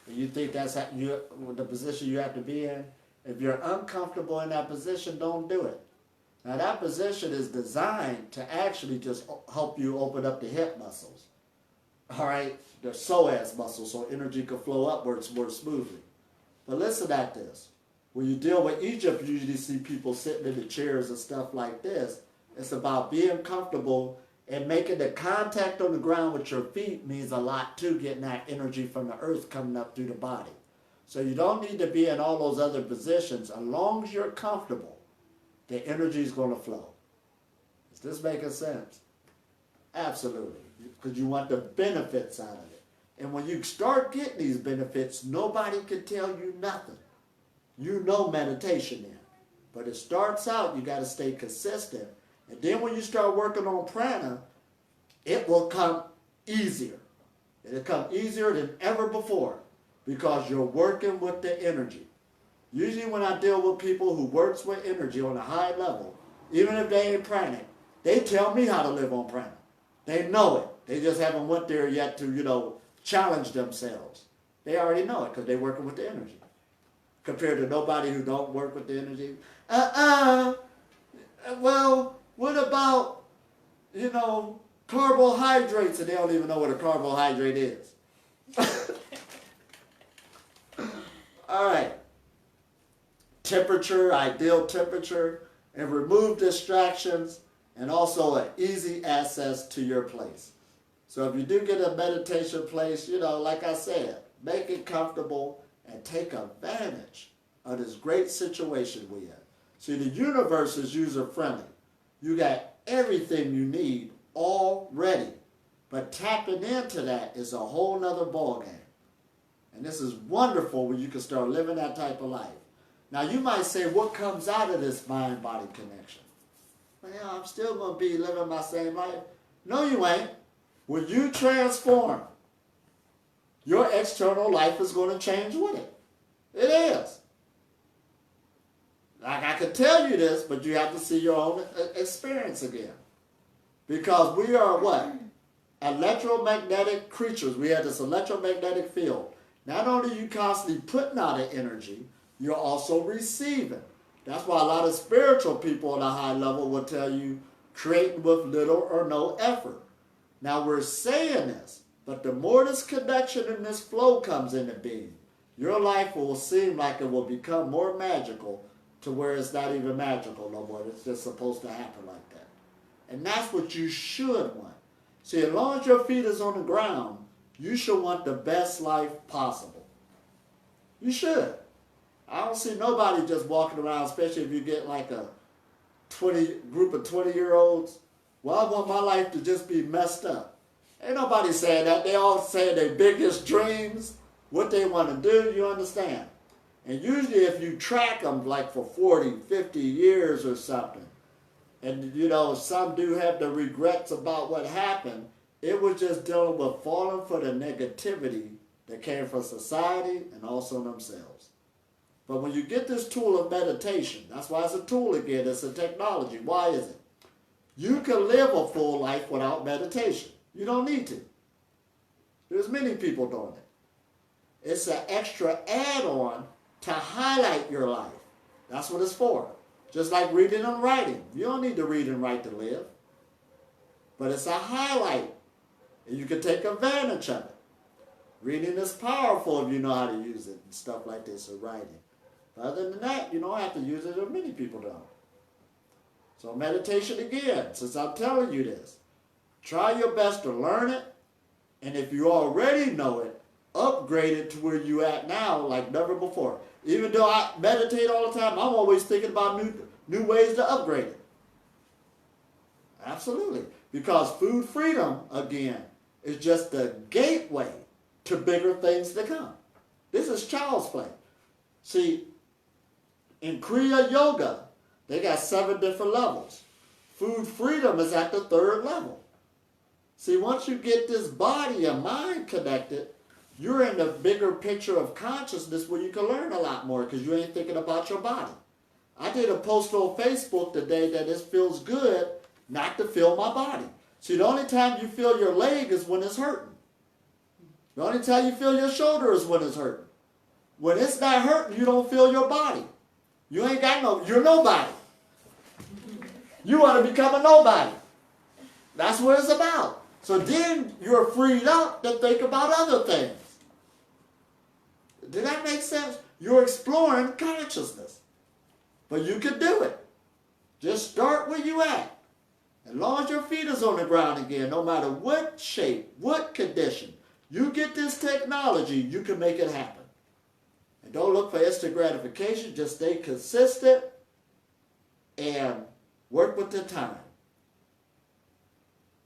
and you think that's how the position you have to be in. If you're uncomfortable in that position, don't do it. Now that position is designed to actually just help you open up the hip muscles. All right? The psoas muscles, so energy can flow upwards more smoothly. But listen at this. When you deal with Egypt, you usually see people sitting in the chairs and stuff like this. It's about being comfortable and making the contact on the ground with your feet means a lot too, getting that energy from the earth coming up through the body. So you don't need to be in all those other positions. As long as you're comfortable, the energy is going to flow. Is this making sense? Absolutely. Because you want the benefits out of it. And when you start getting these benefits, nobody can tell you nothing. You know meditation in. But it starts out, you got to stay consistent. And then when you start working on prana, it will come easier. It'll come easier than ever before because you're working with the energy. Usually when I deal with people who works with energy on a high level, even if they ain't pranic, they tell me how to live on prana. They know it. They just haven't went there yet to, challenge themselves. They already know it because they're working with the energy. Compared to nobody who don't work with the energy. Well, what about, carbohydrates? And they don't even know what a carbohydrate is. All right. temperature, ideal temperature, and remove distractions, and also an easy access to your place. So if you do get a meditation place, like I said, make it comfortable and take advantage of this great situation we have. See, the universe is user-friendly. You got everything you need already. But tapping into that is a whole nother ballgame. And this is wonderful when you can start living that type of life. Now you might say, what comes out of this mind-body connection? Well, I'm still going to be living my same life. No, you ain't. When you transform, your external life is going to change with it. It is. Like I could tell you this, but you have to see your own experience again. Because we are what? Electromagnetic creatures. We have this electromagnetic field. Not only are you constantly putting out an energy, you're also receiving. That's why a lot of spiritual people at a high level will tell you creating with little or no effort. Now we're saying this, but the more this connection and this flow comes into being, your life will seem like it will become more magical to where it's not even magical no more. It's just supposed to happen like that. And that's what you should want. See, as long as your feet is on the ground, you should want the best life possible. You should. I don't see nobody just walking around, especially if you get like a group of 20-year-olds. Well, I want my life to just be messed up. Ain't nobody saying that. They all say their biggest dreams, what they want to do, you understand. And usually if you track them like for 40, 50 years or something, and some do have the regrets about what happened, it was just dealing with falling for the negativity that came from society and also themselves. But when you get this tool of meditation, that's why it's a tool again, it's a technology. Why is it? You can live a full life without meditation. You don't need to. There's many people doing it. It's an extra add-on to highlight your life. That's what it's for. Just like reading and writing. You don't need to read and write to live. But it's a highlight. And you can take advantage of it. Reading is powerful if you know how to use it and stuff like this, or writing. But other than that, you don't have to use it, and many people don't. So meditation again, since I'm telling you this, try your best to learn it, and if you already know it, upgrade it to where you at now like never before. Even though I meditate all the time, I'm always thinking about new ways to upgrade it. Absolutely. Because food freedom, again, is just the gateway to bigger things to come. This is child's play. See, in Kriya Yoga, they got 7 different levels. Food freedom is at the 3rd level. See, once you get this body and mind connected, you're in the bigger picture of consciousness where you can learn a lot more because you ain't thinking about your body. I did a post on Facebook today that it feels good not to feel my body. See, the only time you feel your leg is when it's hurting. The only time you feel your shoulder is when it's hurting. When it's not hurting, you don't feel your body. You ain't got you're nobody. You want to become a nobody. That's what it's about. So then you're freed up to think about other things. Did that make sense? You're exploring consciousness. But you can do it. Just start where you at. As long as your feet is on the ground again, no matter what shape, what condition, you get this technology, you can make it happen. And don't look for instant gratification. Just stay consistent and work with the time.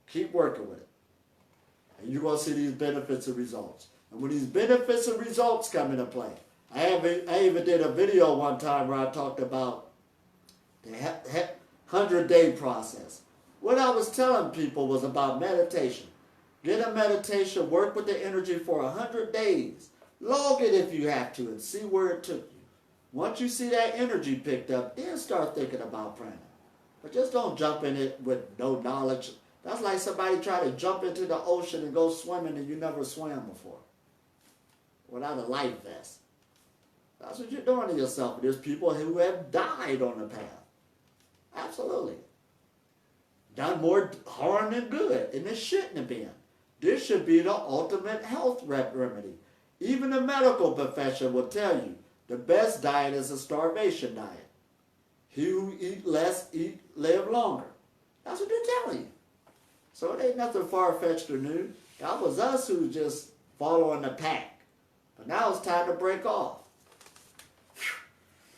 Keep working with it. And you're going to see these benefits and results. And when these benefits and results come into play, I even did a video one time where I talked about the 100-day process. What I was telling people was about meditation. Get a meditation, work with the energy for 100 days. Log it if you have to and see where it took you. Once you see that energy picked up, then start thinking about prana. But just don't jump in it with no knowledge. That's like somebody trying to jump into the ocean and go swimming and you never swam before. Without a life vest. That's what you're doing to yourself. There's people who have died on the path. Absolutely. Done more harm than good. And it shouldn't have been. This should be the ultimate health remedy. Even the medical profession will tell you the best diet is a starvation diet. He who eat less, live longer. That's what they're telling you. So it ain't nothing far-fetched or new. That was us who just following the pack. But now it's time to break off.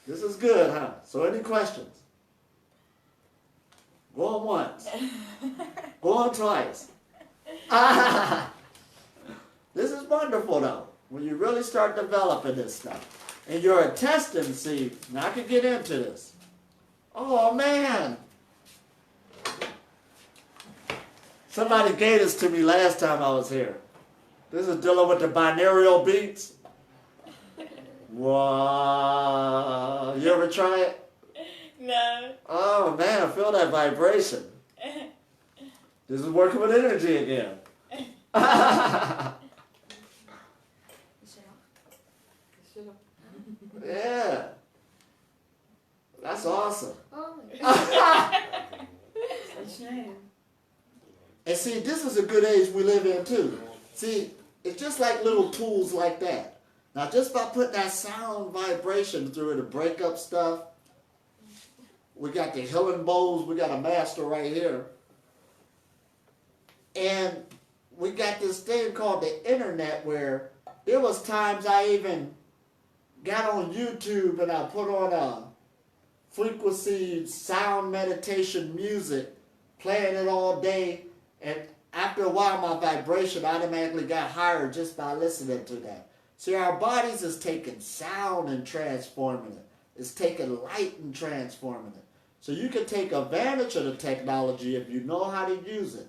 This is good, huh? So any questions? Go on once. Go on twice. This is wonderful, though, when you really start developing this stuff. And your intestine, see, now I can get into this. Oh, man. Somebody gave this to me last time I was here. This is dealing with the binaural beats. Wow. You ever try it? No. Oh, man, I feel that vibration. This is working with energy again. Yeah. That's awesome. And see, this is a good age we live in too. See, it's just like little tools like that. Now, just by putting that sound vibration through it to break up stuff, we got the healing bowls, we got a master right here. And we got this thing called the internet where there was times I even got on YouTube and I put on a frequency sound meditation music, playing it all day, and after a while my vibration automatically got higher just by listening to that. See, our bodies is taking sound and transforming it. It's taking light and transforming it. So you can take advantage of the technology if you know how to use it.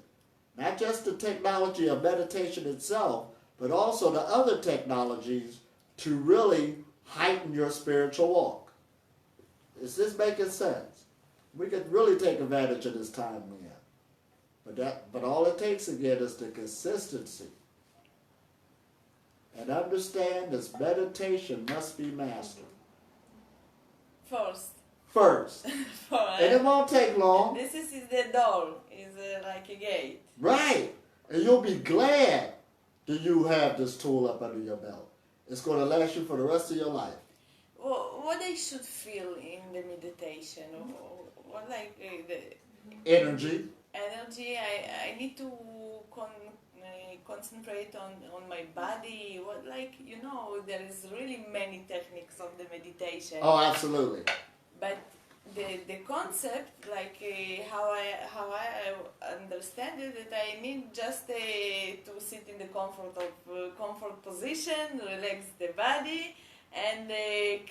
Not just the technology of meditation itself, but also the other technologies to really heighten your spiritual walk. Is this making sense? We could really take advantage of this time we have. But all it takes again is the consistency. And understand this meditation must be mastered. First. And it won't take long. This is the door. It's like a gate. Right. And you'll be glad that you have this tool up under your belt. It's going to last you for the rest of your life. Well, what I should feel in the meditation? What like the Energy. Energy. I need to concentrate on my body. What there is really many techniques of the meditation. Oh, absolutely. But the concept, like how I understand it, that I need just to sit in the comfort position, relax the body, and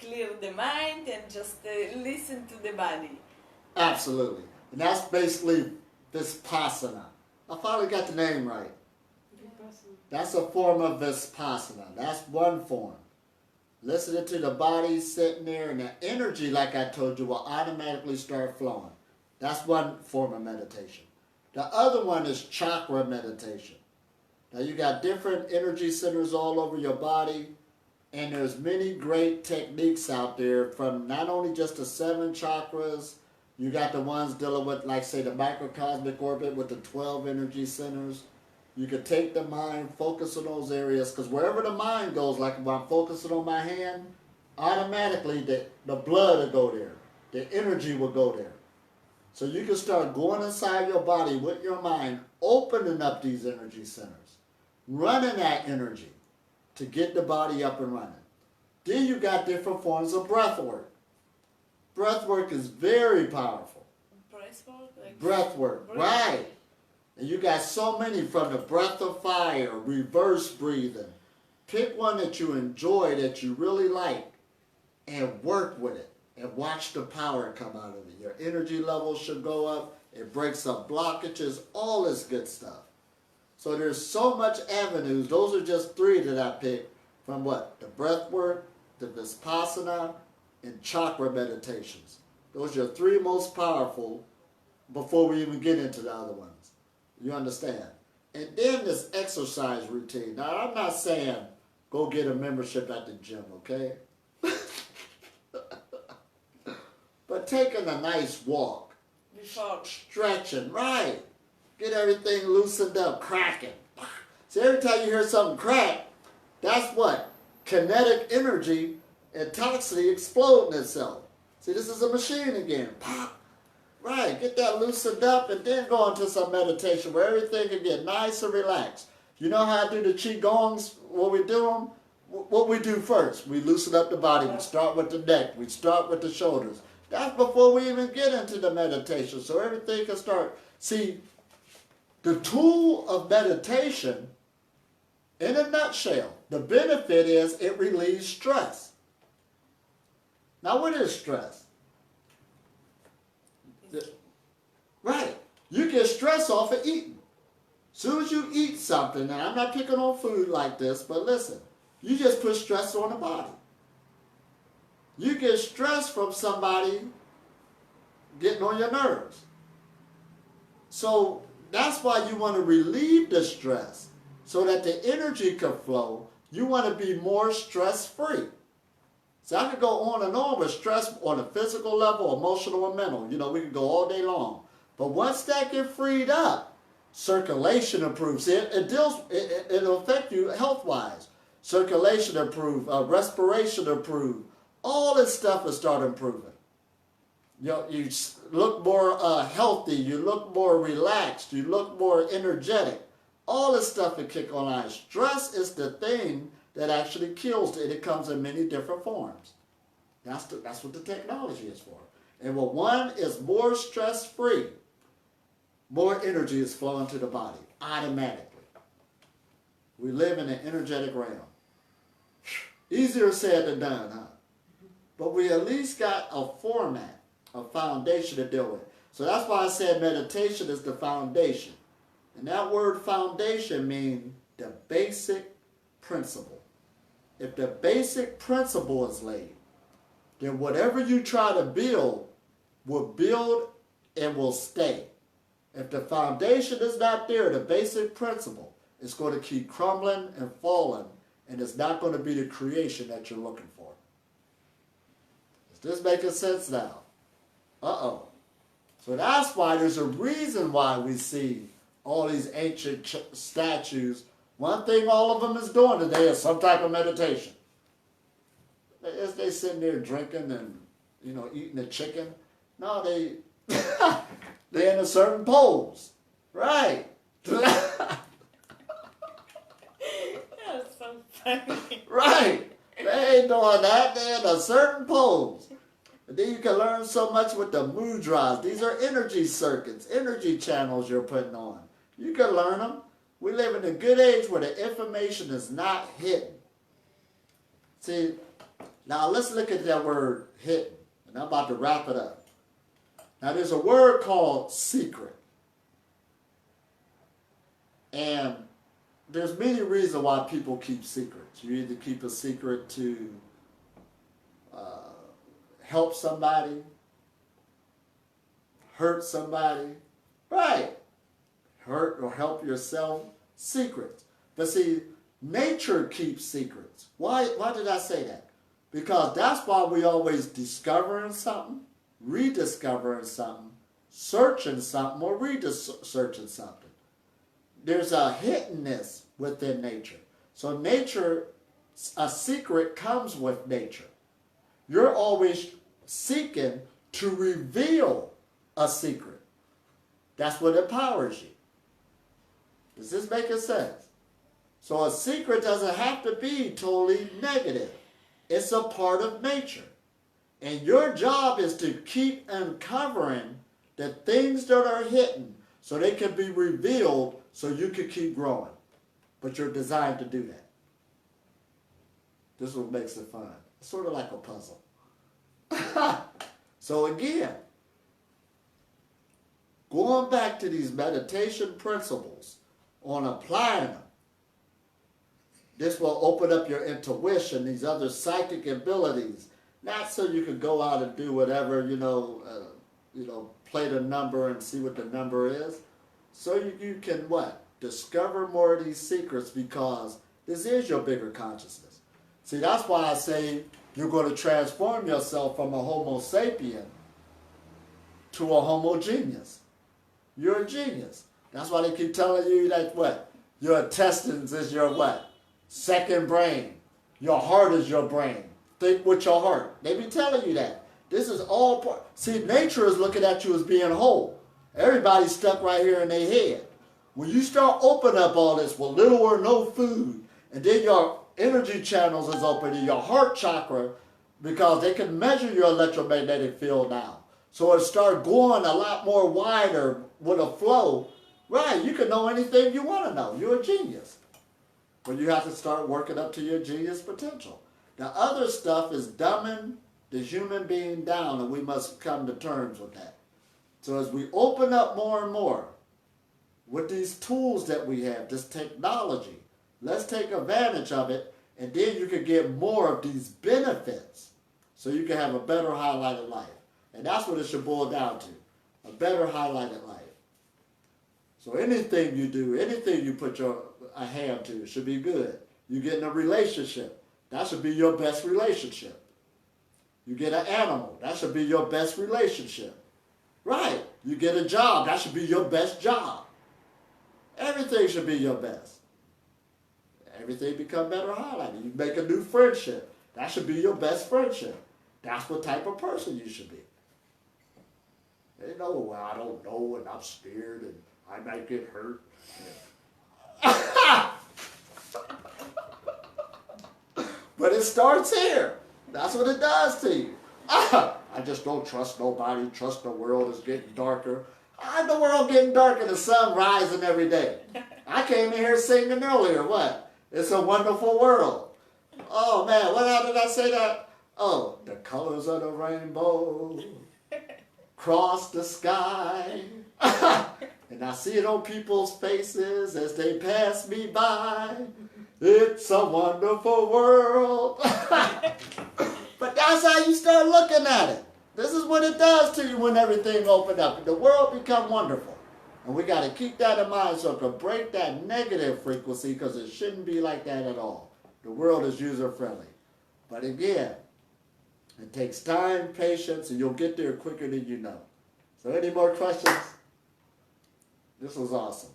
clear the mind, and just listen to the body. Absolutely. And that's basically Vipassana. I finally got the name right. That's a form of Vipassana. That's one form. Listening to the body sitting there, and the energy, like I told you, will automatically start flowing. That's one form of meditation. The other one is chakra meditation. Now you got different energy centers all over your body, and there's many great techniques out there from not only just the 7 chakras, you got the ones dealing with, like say, the microcosmic orbit with the 12 energy centers. You can take the mind, focus on those areas, because wherever the mind goes, like when I'm focusing on my hand, automatically the blood will go there. The energy will go there. So you can start going inside your body with your mind, opening up these energy centers, running that energy to get the body up and running. Then you got different forms of breath work. Breath work is very powerful. Breath work, right. And you got so many, from the breath of fire, reverse breathing. Pick one that you enjoy, that you really like, and work with it. And watch the power come out of it. Your energy levels should go up. It breaks up blockages, all this good stuff. So there's so much avenues. Those are just 3 that I picked from what? The breath work, the Vipassana, and chakra meditations. Those are your 3 most powerful before we even get into the other ones. You understand? And then this exercise routine. Now, I'm not saying go get a membership at the gym, okay? But taking a nice walk. Stretching, right. Get everything loosened up, cracking. See, every time you hear something crack, that's what? Kinetic energy and toxicity exploding itself. See, this is a machine again. Pop. Right, get that loosened up and then go into some meditation where everything can get nice and relaxed. You know how I do the Qigongs when we do them? What we do first, we loosen up the body. We start with the neck. We start with the shoulders. That's before we even get into the meditation. So everything can start. See, the tool of meditation, in a nutshell, the benefit is it relieves stress. Now, what is stress? Right. You get stress off of eating. As soon as you eat something, and I'm not picking on food like this, but listen, you just put stress on the body. You get stress from somebody getting on your nerves. So that's why you want to relieve the stress so that the energy can flow. You want to be more stress-free. So I could go on and on with stress on a physical level, emotional, and mental. You know, we could go all day long. But once that gets freed up, circulation improves. It'll affect you health-wise. Circulation improves, respiration improves. All this stuff will start improving. You look more healthy. You look more relaxed. You look more energetic. All this stuff will kick on. Stress is the thing that actually kills it. It comes in many different forms. That's what the technology is for. And when one is more stress-free, more energy is flowing to the body automatically. We live in an energetic realm. Easier said than done, huh? But we at least got a format, a foundation to deal with. So that's why I said meditation is the foundation. And that word foundation means the basic principle. If the basic principle is laid, then whatever you try to build will build and will stay. If the foundation is not there, the basic principle, it's going to keep crumbling and falling, and it's not going to be the creation that you're looking for. Is this making sense now? Uh-oh. So that's why there's a reason why we see all these ancient statues. One thing all of them is doing today is some type of meditation. They sitting there drinking and, eating a chicken. No, they're in a certain pose. Right. That's so funny. Right. They ain't doing that. They're in a certain pose. And then you can learn so much with the mudras. These are energy circuits, energy channels you're putting on. You can learn them. We live in a good age where the information is not hidden. See, now let's look at that word hidden. And I'm about to wrap it up. Now there's a word called secret. And there's many reasons why people keep secrets. You either keep a secret to help somebody, hurt somebody, right? Hurt or help yourself, secrets. But see, nature keeps secrets. Why did I say that? Because that's why we always discovering something, rediscovering something, searching something, or researching something. There's a hiddenness within nature. So nature, a secret comes with nature. You're always seeking to reveal a secret. That's what empowers you. Does this make sense? So a secret doesn't have to be totally negative. It's a part of nature. And your job is to keep uncovering the things that are hidden so they can be revealed so you can keep growing. But you're designed to do that. This is what makes it fun. It's sort of like a puzzle. So again, going back to these meditation principles on applying them, this will open up your intuition, these other psychic abilities, not so you can go out and do whatever, play the number and see what the number is. So you can what? Discover more of these secrets, because this is your bigger consciousness. See, that's why I say you're going to transform yourself from a Homo sapien to a Homo genius. You're a genius. That's why they keep telling you that what? Your intestines is your what? Second brain. Your heart is your brain. Think with your heart. They be telling you that. This is all part. See, nature is looking at you as being whole. Everybody's stuck right here in their head. When you start opening up all this with little or no food, and then your energy channels is open in your heart chakra, because they can measure your electromagnetic field now. So it start going a lot more wider with a flow. Right, you can know anything you want to know. You're a genius. But you have to start working up to your genius potential. The other stuff is dumbing the human being down, and we must come to terms with that. So as we open up more and more with these tools that we have, this technology, let's take advantage of it, and then you can get more of these benefits so you can have a better highlighted life. And that's what it should boil down to, a better highlighted life. So anything you do, anything you put a hand to should be good. You get in a relationship, that should be your best relationship. You get an animal, that should be your best relationship. Right, you get a job, that should be your best job. Everything should be your best. Everything become better highlighted. You make a new friendship, that should be your best friendship. That's what type of person you should be. They know, well, I don't know, and I'm scared, and I might get hurt. But it starts here. That's what it does to you. I just don't trust nobody. Trust the world is getting darker. The world getting darker, the sun rising every day. I came in here singing earlier. What? It's a wonderful world. Oh, man, how did I say that? Oh, the colors of the rainbow cross the sky. And I see it on people's faces as they pass me by. It's a wonderful world. But that's how you start looking at it. This is what it does to you when everything opens up. The world become wonderful. And we got to keep that in mind so it can break that negative frequency, because it shouldn't be like that at all. The world is user-friendly. But again, it takes time, patience, and you'll get there quicker than you know. So any more questions? This was awesome.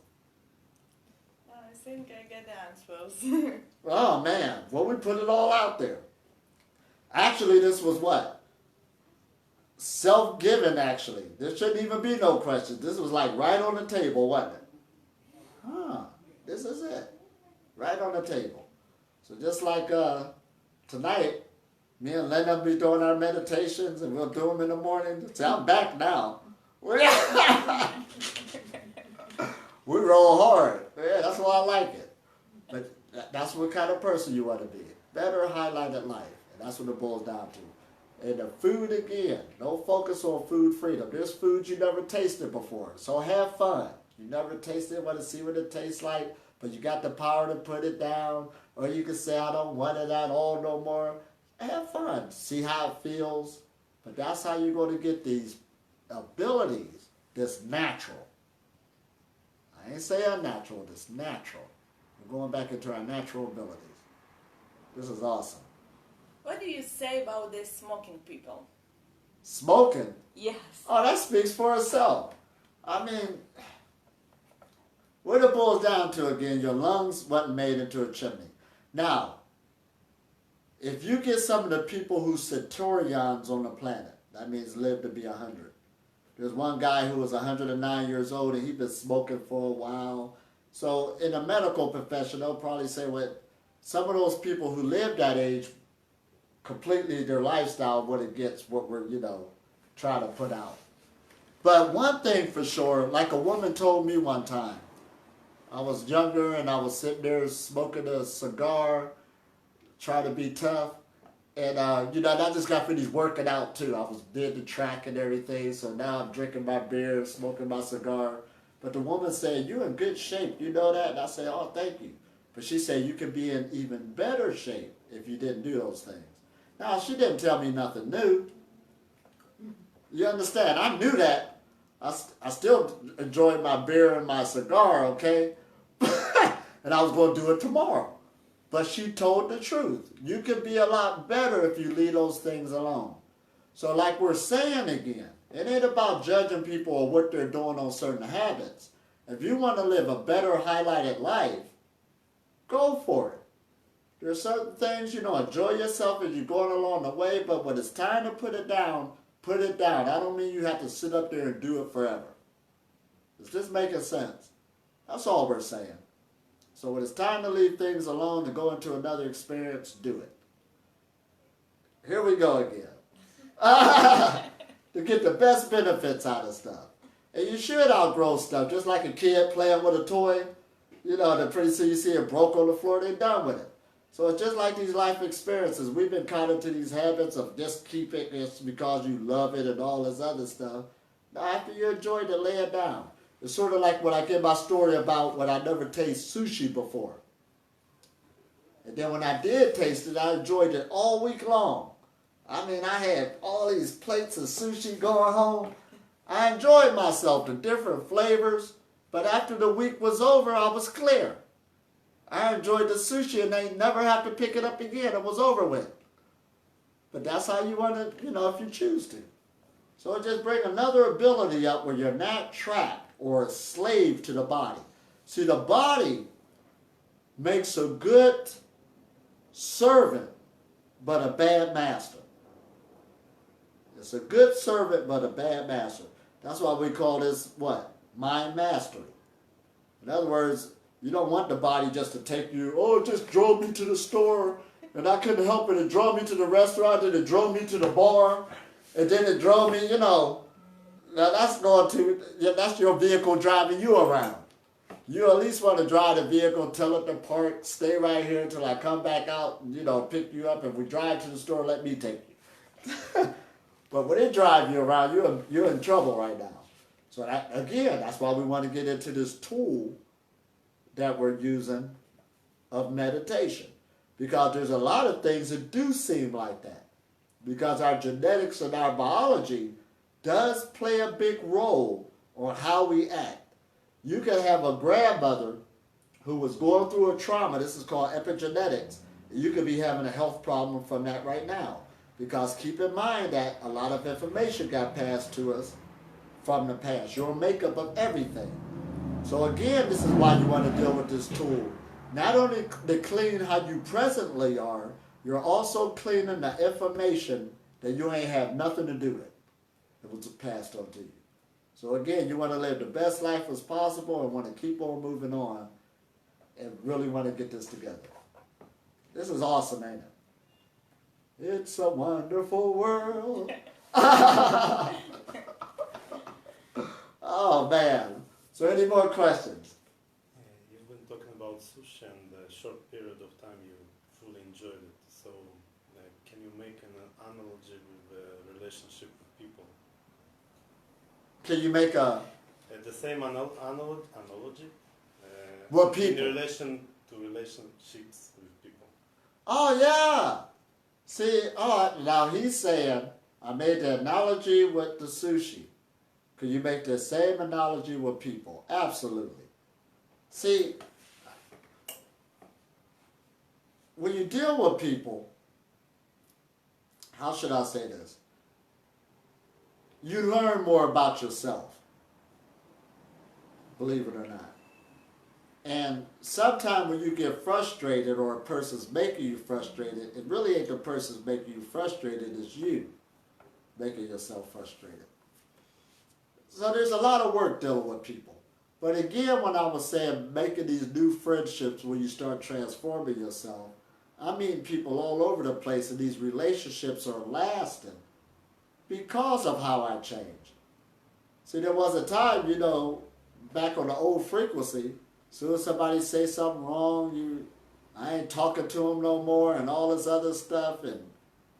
I think I get the answers. Oh, man. Well, we put it all out there. Actually, this was what? Self-given, actually. There shouldn't even be no questions. This was like right on the table, wasn't it? This is it. Right on the table. So just like tonight, me and Lennon be doing our meditations, and we'll do them in the morning. See, I'm back now. We roll hard. Yeah, that's why I like it. But that's what kind of person you want to be. Better highlighted life. And that's what it boils down to. And the food again. Don't focus on food freedom. There's food you never tasted before. So have fun. You never tasted it, want to see what it tastes like, but you got the power to put it down. Or you can say, I don't want it at all no more. Have fun. See how it feels. But that's how you're going to get these abilities that's natural. I ain't say unnatural, that's natural. We're going back into our natural abilities. This is awesome. What do you say about the smoking people? Smoking? Yes. Oh, that speaks for itself. I mean, what it boils down to again, your lungs wasn't made into a chimney. Now, if you get some of the people who centurions on the planet, that means live to be 100. There's one guy who was 109 years old, and he'd been smoking for a while. So in the medical profession, they'll probably say, well, some of those people who live that age, completely their lifestyle, what it gets, what we're, trying to put out. But one thing for sure, like a woman told me one time, I was younger and I was sitting there smoking a cigar, trying to be tough. And, I just got finished working out too. I did the track and everything, so now I'm drinking my beer, smoking my cigar. But the woman said, you're in good shape, you know that? And I said, oh, thank you. But she said, you could be in even better shape if you didn't do those things. Now, she didn't tell me nothing new. You understand? I knew that. I still enjoyed my beer and my cigar, okay? And I was going to do it tomorrow. But she told the truth. You could be a lot better if you leave those things alone. So like we're saying again, it ain't about judging people or what they're doing on certain habits. If you want to live a better highlighted life, go for it. There's certain things, enjoy yourself as you're going along the way, but when it's time to put it down, put it down. I don't mean you have to sit up there and do it forever. Is this making sense? That's all we're saying. So when it's time to leave things alone and go into another experience, do it. Here we go again. To get the best benefits out of stuff. And you should outgrow stuff, just like a kid playing with a toy. The pretty soon you see it broke on the floor, they're done with it. So it's just like these life experiences. We've been caught into these habits of just keep it just because you love it and all this other stuff. Now after you enjoy it, lay it down. It's sort of like when I give my story about when I never tasted sushi before. And then when I did taste it, I enjoyed it all week long. I mean, I had all these plates of sushi going home. I enjoyed myself, the different flavors. But after the week was over, I was clear. I enjoyed the sushi and they never have to pick it up again. It was over with. But that's how you want to, if you choose to. So it just brings another ability up where you're not trapped or a slave to the body. See, the body makes a good servant, but a bad master. It's a good servant, but a bad master. That's why we call this, what? Mind mastery. In other words, you don't want the body just to take you, it just drove me to the store, and I couldn't help it. It drove me to the restaurant, then it drove me to the bar, and then it drove me, Now that's that's your vehicle driving you around. You at least want to drive the vehicle, tell it to park, stay right here until I come back out and, pick you up. If we drive to the store, let me take you. But when they drive you around, you're in trouble right now. So that's why we want to get into this tool that we're using of meditation. Because there's a lot of things that do seem like that. Because our genetics and our biology does play a big role on how we act. You can have a grandmother who was going through a trauma. This is called epigenetics. You could be having a health problem from that right now. Because keep in mind that a lot of information got passed to us from the past. Your makeup of everything. So again, this is why you want to deal with this tool. Not only to clean how you presently are, you're also cleaning the information that you ain't have nothing to do with. It was passed on to you. So again, you want to live the best life as possible and want to keep on moving on and really want to get this together. This is awesome, ain't it? It's a wonderful world. Oh, man. So any more questions? You've been talking about sushi and the short period of time you fully enjoyed it. So can you make an analogy with the relationship with people? Can you make The same analogy what people? in relation to relationships with people. Oh, yeah. See, now he's saying, I made the analogy with the sushi. Could you make the same analogy with people? Absolutely. See, when you deal with people, how should I say this? You learn more about yourself, believe it or not. And sometimes when you get frustrated or a person's making you frustrated, it really ain't the person's making you frustrated, it's you making yourself frustrated. So there's a lot of work dealing with people. But again, when I was saying making these new friendships when you start transforming yourself, I mean people all over the place, and these relationships are lasting because of how I changed. See, there was a time, back on the old frequency, as soon as somebody say something wrong, I ain't talking to them no more and all this other stuff, and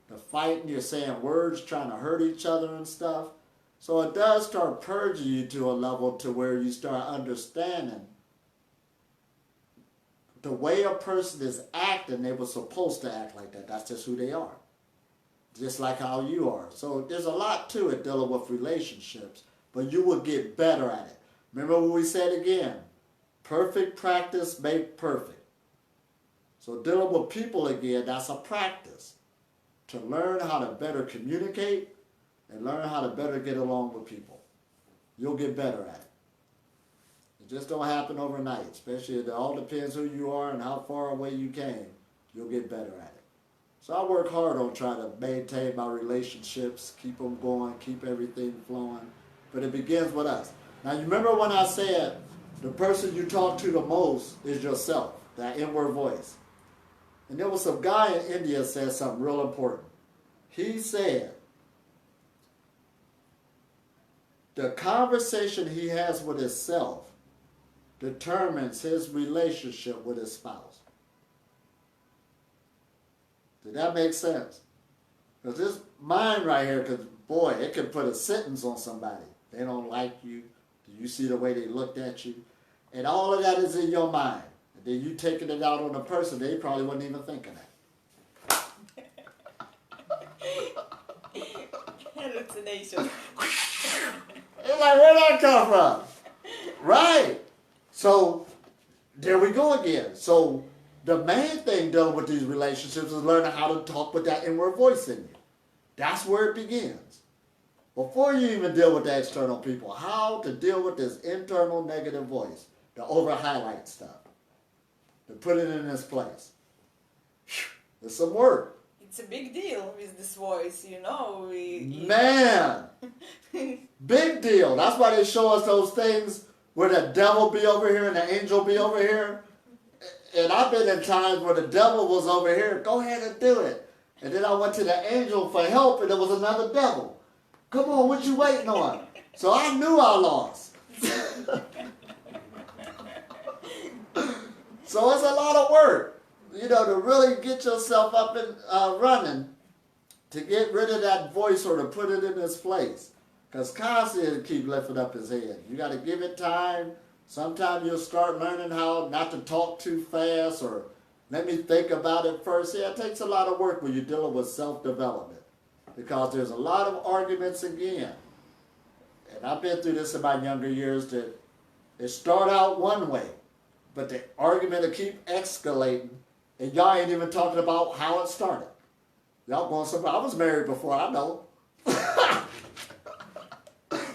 the fighting, you're saying words trying to hurt each other and stuff. So it does start purging you to a level to where you start understanding the way a person is acting, they were supposed to act like that. That's just who they are. Just like how you are. So there's a lot to it dealing with relationships, but you will get better at it. Remember what we said again, perfect practice make perfect. So dealing with people again, that's a practice. To learn how to better communicate and learn how to better get along with people. You'll get better at it. It just don't happen overnight, especially it all depends who you are and how far away you came. you'll get better at it. So I work hard on trying to maintain my relationships, keep them going, keep everything flowing. But it begins with us. Now, you remember when I said the person you talk to the most is yourself, that inward voice. And there was some guy in India said something real important. He said, the conversation he has with himself determines his relationship with his spouse. Did that make sense? Because this mind right here, because boy, it can put a sentence on somebody. They don't like you. Do you see the way they looked at you? And all of that is in your mind. And then you taking it out on a person, they probably wasn't even thinking that. Hallucination. It's like, where'd that come from? Right. So, there we go again. So, the main thing dealing with these relationships is learning how to talk with that inward voice in you. That's where it begins. Before you even deal with the external people, how to deal with this internal negative voice, to over-highlight stuff, to put it in its place. It's some work. It's a big deal with this voice, you know. Man! Big deal. That's why they show us those things where the devil be over here and the angel be over here. And I've been in times where the devil was over here. Go ahead and do it. And then I went to the angel for help and there was another devil. Come on, what you waiting on? So I knew I lost. So it's a lot of work, you know, to really get yourself up and running, to get rid of that voice or to put it in its place. Because constantly keep lifting up his head. You got to give it time. Sometimes you'll start learning how not to talk too fast or let me think about it first. Yeah, it takes a lot of work when you're dealing with self-development. Because there's a lot of arguments again. And I've been through this in my younger years that it start out one way, but the argument will keep escalating, and y'all ain't even talking about how it started. Y'all going somewhere. I was married before, I know.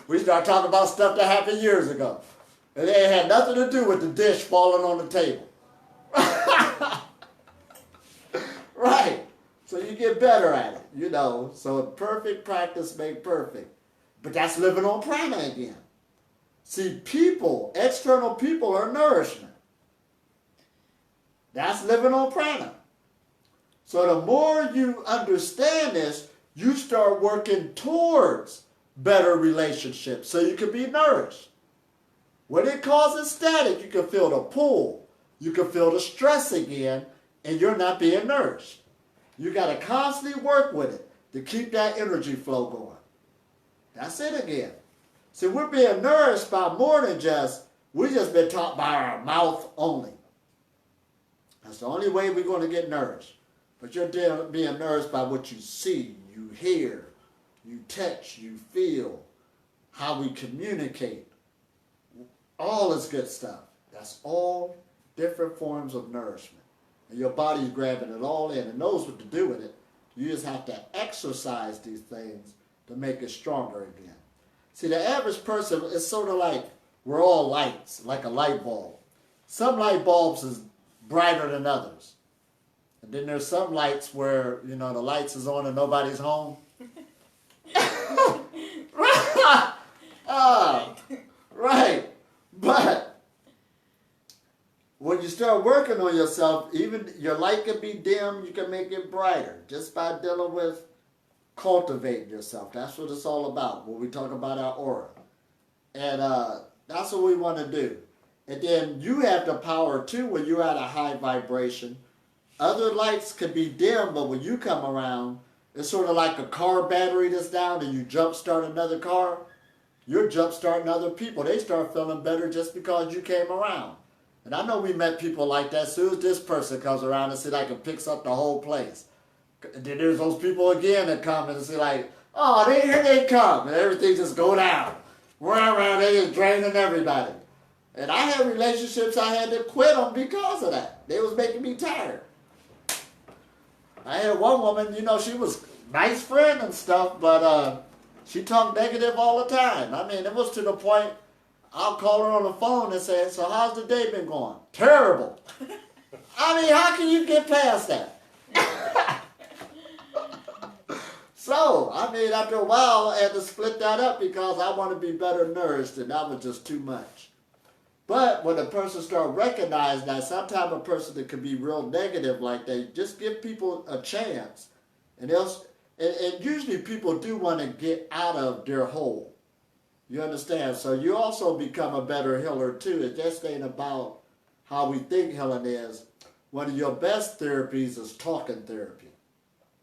We start talking about stuff that happened years ago. And it had nothing to do with the dish falling on the table. Right. So you get better at it, you know. So perfect practice make perfect. But that's living on prana again. See, people, external people are nourishment. That's living on prana. So the more you understand this, you start working towards better relationships so you can be nourished. When it causes static, you can feel the pull. You can feel the stress again, and you're not being nourished. You got to constantly work with it to keep that energy flow going. That's it again. See, we're being nourished by more than we just been taught by our mouth only. That's the only way we're going to get nourished. But you're being nourished by what you see, you hear, you touch, you feel, how we communicate. All this good stuff. That's all different forms of nourishment. And your body's grabbing it all in and knows what to do with it. You just have to exercise these things to make it stronger again. See, the average person is sort of like we're all lights, like a light bulb. Some light bulbs is brighter than others. And then there's some lights where, you know, the lights is on and nobody's home. Right. But when you start working on yourself, even your light can be dim, you can make it brighter just by dealing with cultivating yourself. That's what it's all about when we talk about our aura. And that's what we want to do. And then you have the power too when you're at a high vibration. Other lights can be dim, but when you come around, it's sort of like a car battery that's down and you jump start another car. You're jump starting other people. They start feeling better just because you came around. And I know we met people like that. As soon as this person comes around and see like it picks up the whole place. And then there's those people again that come and see like, oh, here they come. And everything just go down. Run around, they just draining everybody. And I had relationships I had to quit them because of that. They was making me tired. I had one woman, you know, she was a nice friend and stuff, but she talked negative all the time. I mean, it was to the point I'll call her on the phone and say, so how's the day been going? Terrible. I mean, how can you get past that? So, I mean, after a while, I had to split that up because I want to be better nourished, and that was just too much. But when a person start recognizing that sometimes a person that can be real negative like that, just give people a chance. And usually people do want to get out of their hole. You understand? So you also become a better healer too. It just ain't about how we think healing is. One of your best therapies is talking therapy.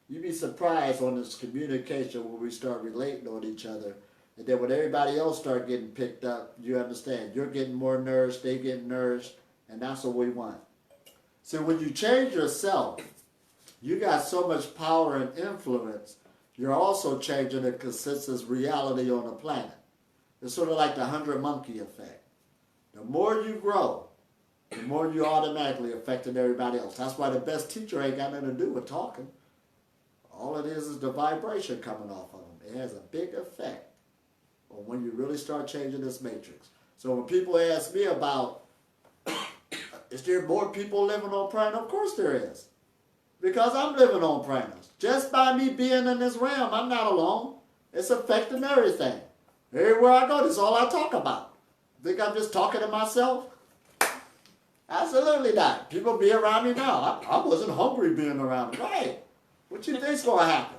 You'd be surprised on this communication when we start relating on each other. And then when everybody else start getting picked up, you understand. You're getting more nourished, they getting nourished, and that's what we want. So when you change yourself, you got so much power and influence, you're also changing the consensus reality on the planet. It's sort of like the 100-monkey effect. The more you grow, the more you automatically affecting everybody else. That's why the best teacher ain't got nothing to do with talking. All it is the vibration coming off of them. It has a big effect on when you really start changing this matrix. So when people ask me about, is there more people living on prana? Of course there is. Because I'm living on pranas. Just by me being in this realm, I'm not alone. It's affecting everything. Everywhere I go, that's all I talk about. Think I'm just talking to myself? Absolutely not. People be around me now. I wasn't hungry being around me. Right. What you think's going to happen?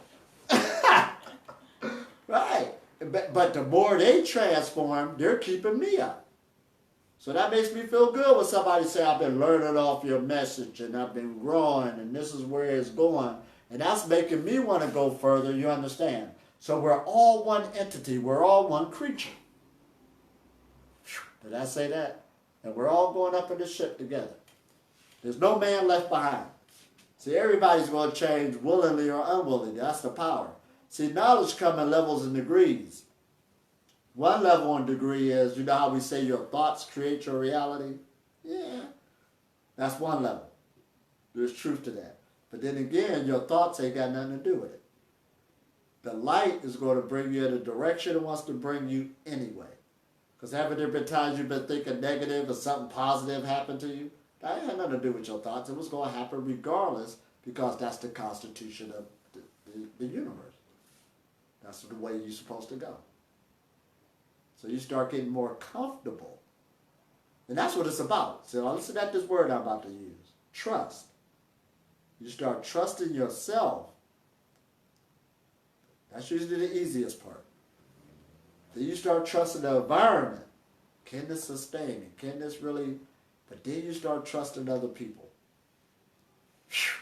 Right. But the more they transform, they're keeping me up. So that makes me feel good when somebody say, I've been learning off your message and I've been growing and this is where it's going. And that's making me want to go further, you understand? So we're all one entity. We're all one creature. Did I say that? And we're all going up in the ship together. There's no man left behind. See, everybody's going to change willingly or unwillingly. That's the power. See, knowledge comes in levels and degrees. One level and degree is, you know how we say your thoughts create your reality? Yeah. That's one level. There's truth to that. But then again, your thoughts ain't got nothing to do with it. The light is going to bring you in a direction it wants to bring you anyway. Because haven't there been times you've been thinking negative or something positive happened to you? That ain't had nothing to do with your thoughts. It was going to happen regardless because that's the constitution of the universe. That's the way you're supposed to go. So you start getting more comfortable. And that's what it's about. So listen at this word I'm about to use. Trust. You start trusting yourself. That's usually the easiest part. Then you start trusting the environment. Can this sustain me? Can this really... But then you start trusting other people. Whew.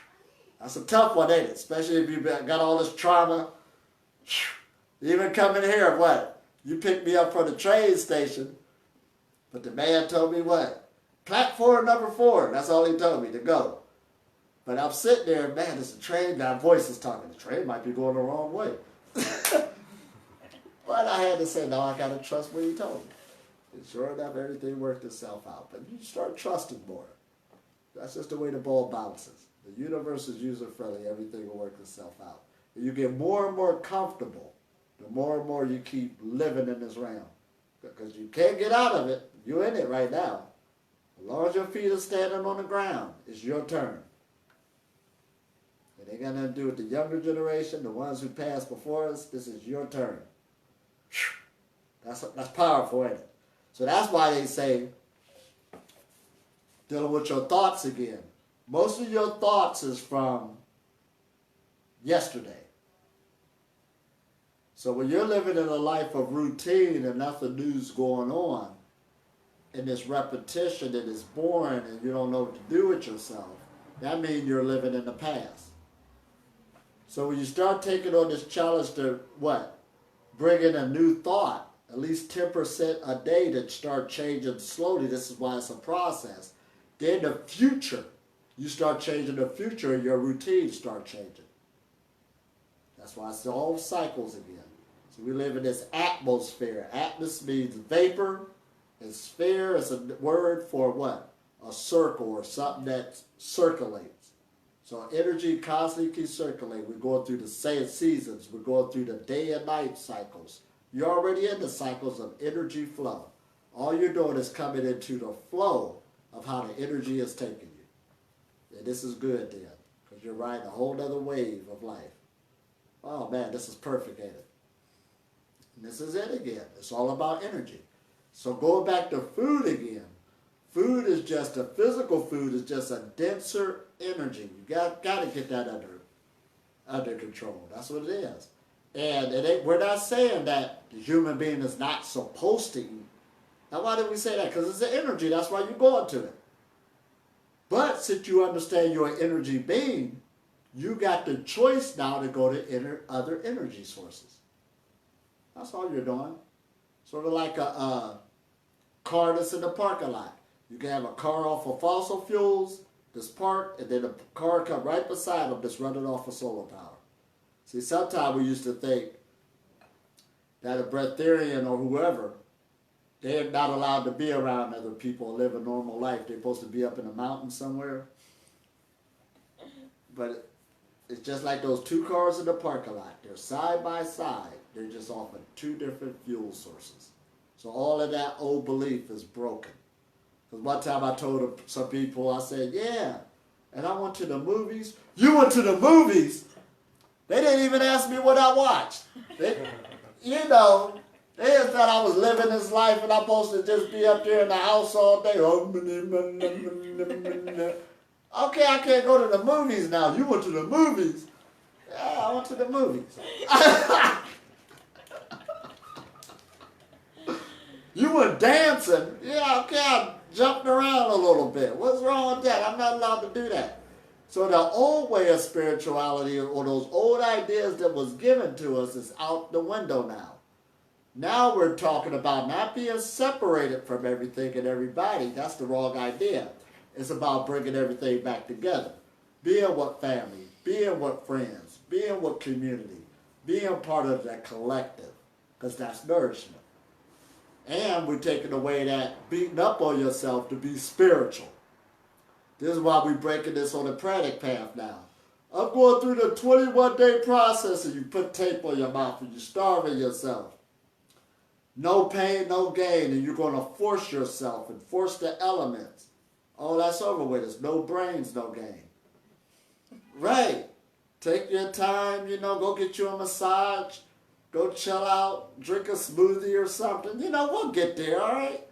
That's a tough one, ain't it? Especially if you've got all this trauma. Whew. Even coming here, what? You picked me up from the train station, but the man told me what? Platform number 4. That's all he told me, to go. But I'm sitting there, man, it's a train. That voice is talking. The train might be going the wrong way. But I had to say, no, I got to trust what he told me. And sure enough, everything worked itself out. But you start trusting more. That's just the way the ball bounces. The universe is user-friendly. Everything will work itself out. And you get more and more comfortable the more and more you keep living in this realm. Because you can't get out of it. You're in it right now. As long as your feet are standing on the ground, it's your turn. It ain't got nothing to do with the younger generation, the ones who passed before us. This is your turn. That's powerful, ain't it? So that's why they say, dealing with your thoughts again. Most of your thoughts is from yesterday. So when you're living in a life of routine and nothing new's going on, and this repetition that is boring and you don't know what to do with yourself, that means you're living in the past. So when you start taking on this challenge to what? Bring in a new thought, at least 10% a day that start changing slowly. This is why it's a process. Then the future, you start changing the future and your routines start changing. That's why it's all cycles again. So we live in this atmosphere. Atmos means vapor, and sphere is a word for what? A circle or something that circulates. So energy constantly keeps circulating. We're going through the same seasons. We're going through the day and night cycles. You're already in the cycles of energy flow. All you're doing is coming into the flow of how the energy is taking you. And this is good then, because you're riding a whole other wave of life. Oh man, this is perfect, ain't it? And this is it again. It's all about energy. So going back to food again, food is just, a physical food is just a denser energy. You got to get that under control. That's what it is. And we're not saying that the human being is not supposed to eat. Now why did we say that? Because it's the energy. That's why you go into it. But since you understand you're an energy being, you got the choice now to go to other energy sources. That's all you're doing. Sort of like a car that's in the parking lot. You can have a car off of fossil fuels, that's parked, and then a car come right beside them that's running off of solar power. See, sometimes we used to think that a breatharian or whoever, they're not allowed to be around other people and live a normal life. They're supposed to be up in the mountains somewhere. But it's just like those two cars in the parking lot. They're side by side. They're just off of two different fuel sources. So all of that old belief is broken. Because one time I told some people, I said, yeah, and I went to the movies. You went to the movies? They didn't even ask me what I watched. They just thought I was living this life and I'm supposed to just be up there in the house all day. Okay, I can't go to the movies now. You went to the movies. Yeah, I went to the movies. You were dancing. Yeah, okay, I jumped around a little bit. What's wrong with that? I'm not allowed to do that. So the old way of spirituality, or those old ideas that was given to us, is out the window now. Now we're talking about not being separated from everything and everybody. That's the wrong idea. It's about bringing everything back together. Being with family, being with friends, being with community, being part of that collective, because that's nourishment. And we're taking away that beating up on yourself to be spiritual. This is why we're breaking this on the Pranic path now. I'm going through the 21-day process and you put tape on your mouth and you're starving yourself. No pain, no gain, and you're going to force yourself and force the elements. Oh, that's over with. It's no brains, no gain. Right. Take your time, go get you a massage. Go chill out, drink a smoothie or something. We'll get there, all right?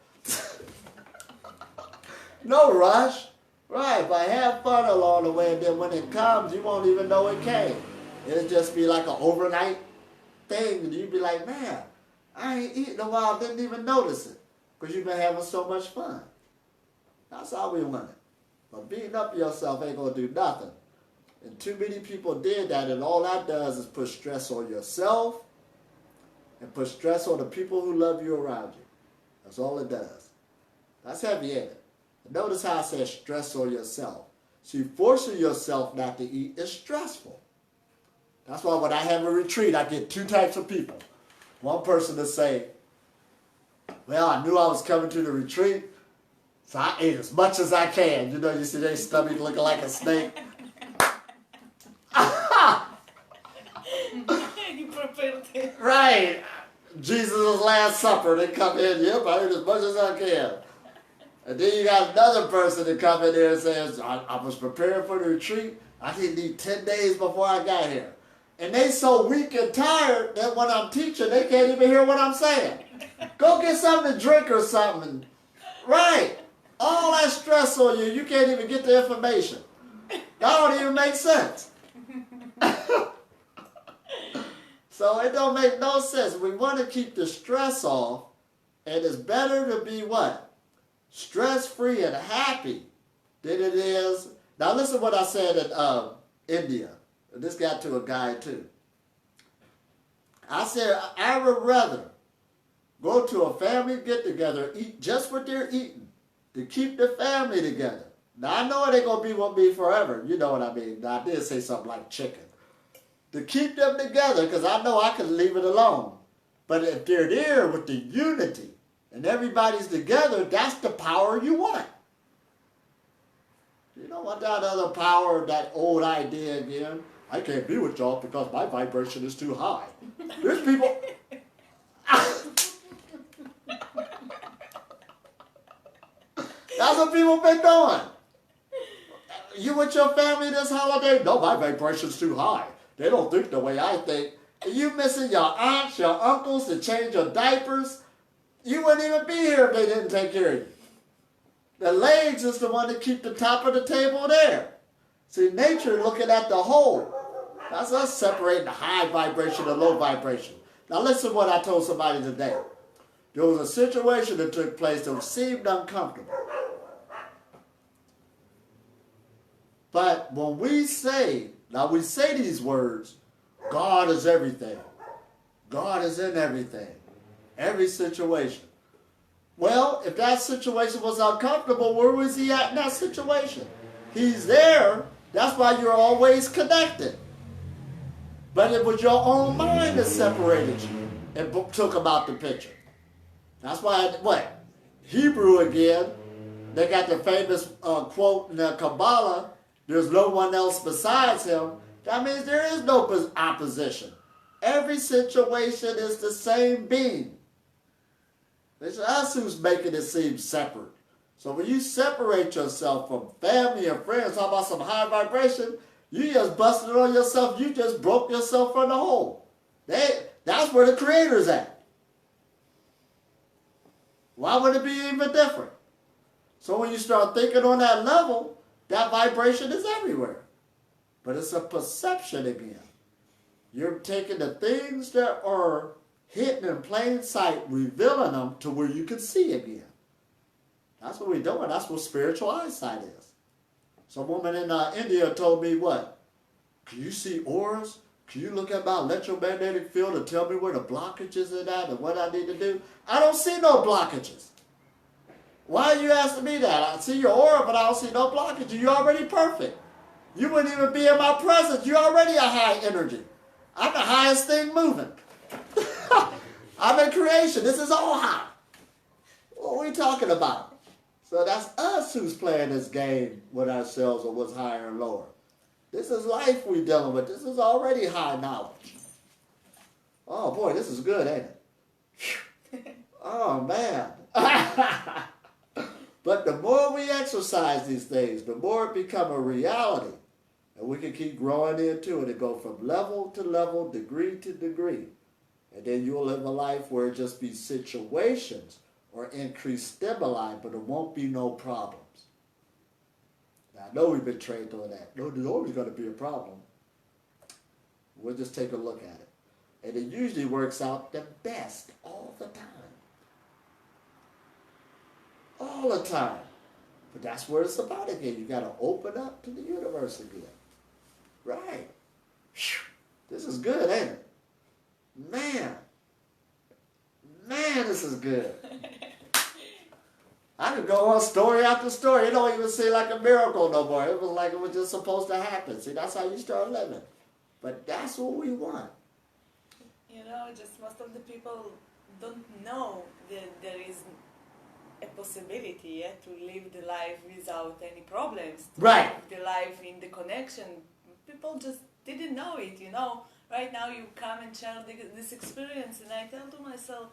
No rush. Right, but have fun along the way, and then when it comes, you won't even know it came. It'll just be like an overnight thing, and you'll be like, man, I ain't eating a while, didn't even notice it, because you've been having so much fun. That's how we want it. But beating up yourself ain't going to do nothing. And too many people did that, and all that does is put stress on yourself and put stress on the people who love you around you. That's all it does. That's heavy, ain't it? Notice how I said stress on yourself. See, forcing yourself not to eat is stressful. That's why when I have a retreat, I get two types of people. One person to say, well, I knew I was coming to the retreat, so I ate as much as I can. You see their stomach looking like a snake. You prepared it. Right. Jesus' Last Supper, they come in, yep, I ate as much as I can. And then you got another person that come in there and says, I was preparing for the retreat. I didn't eat 10 days before I got here. And they so weak and tired that when I'm teaching, they can't even hear what I'm saying. Go get something to drink or something. Right. All that stress on you, you can't even get the information. That don't even make sense. So it don't make no sense. We want to keep the stress off, and it's better to be what? Stress-free and happy than it is. Now listen to what I said in India. This got to a guy too. I said, I would rather go to a family get-together, eat just what they're eating, to keep the family together. Now I know it ain't going to be with me forever. You know what I mean. Now I did say something like chicken. To keep them together, because I know I can leave it alone. But if they're there with the unity, and everybody's together, that's the power you want. You don't want that other power, that old idea again. I can't be with y'all because my vibration is too high. There's people... That's what people been doing. You with your family this holiday? No, my vibration's too high. They don't think the way I think. And you missing your aunts, your uncles to change your diapers? You wouldn't even be here if they didn't take care of you. The legs is the one that keep the top of the table there. See, nature looking at the whole. That's us separating the high vibration and low vibration. Now listen to what I told somebody today. There was a situation that took place that seemed uncomfortable. But when we say these words, God is everything. God is in everything. Every situation. Well, if that situation was uncomfortable, where was he at in that situation? He's there. That's why you're always connected. But it was your own mind that separated you and took him out the picture. That's why, Hebrew again, they got the famous quote in the Kabbalah, there's no one else besides him. That means there is no opposition. Every situation is the same being. It's us who's making it seem separate. So when you separate yourself from family and friends, talk about some high vibration, you just busted it on yourself. You just broke yourself from the hole. That's where the Creator's at. Why would it be even different? So when you start thinking on that level, that vibration is everywhere. But it's a perception again. You're taking the things that are hidden in plain sight, revealing them to where you can see again. That's what we're doing. That's what spiritual eyesight is. Some woman in India told me, what? Can you see auras? Can you look at my electromagnetic field and tell me where the blockages are at and what I need to do? I don't see no blockages. Why are you asking me that? I see your aura, but I don't see no blockages. You're already perfect. You wouldn't even be in my presence. You're already a high energy. I'm the highest thing moving. I'm in creation. This is all high. What are we talking about? So that's us who's playing this game with ourselves of what's higher and lower. This is life we're dealing with. This is already high knowledge. Oh boy, this is good, ain't it? Oh man. But the more we exercise these things, the more it becomes a reality. And we can keep growing into it and go from level to level, degree to degree. And then you'll live a life where it just be situations or increased stimuli, but it won't be no problems. Now, I know we've been trained on that. No, there's always going to be a problem. We'll just take a look at it. And it usually works out the best all the time. All the time. But that's where it's about again. You got to open up to the universe again. Right. This is good, ain't it? Man, this is good. I could go on story after story. It don't even seem like a miracle no more. It was like it was just supposed to happen. See, that's how you start living. But that's what we want. You know, just most of the people don't know that there is a possibility to live the life without any problems. Right. Live the life in the connection. People just didn't know it, you know. Right now you come and share this experience, and I tell to myself,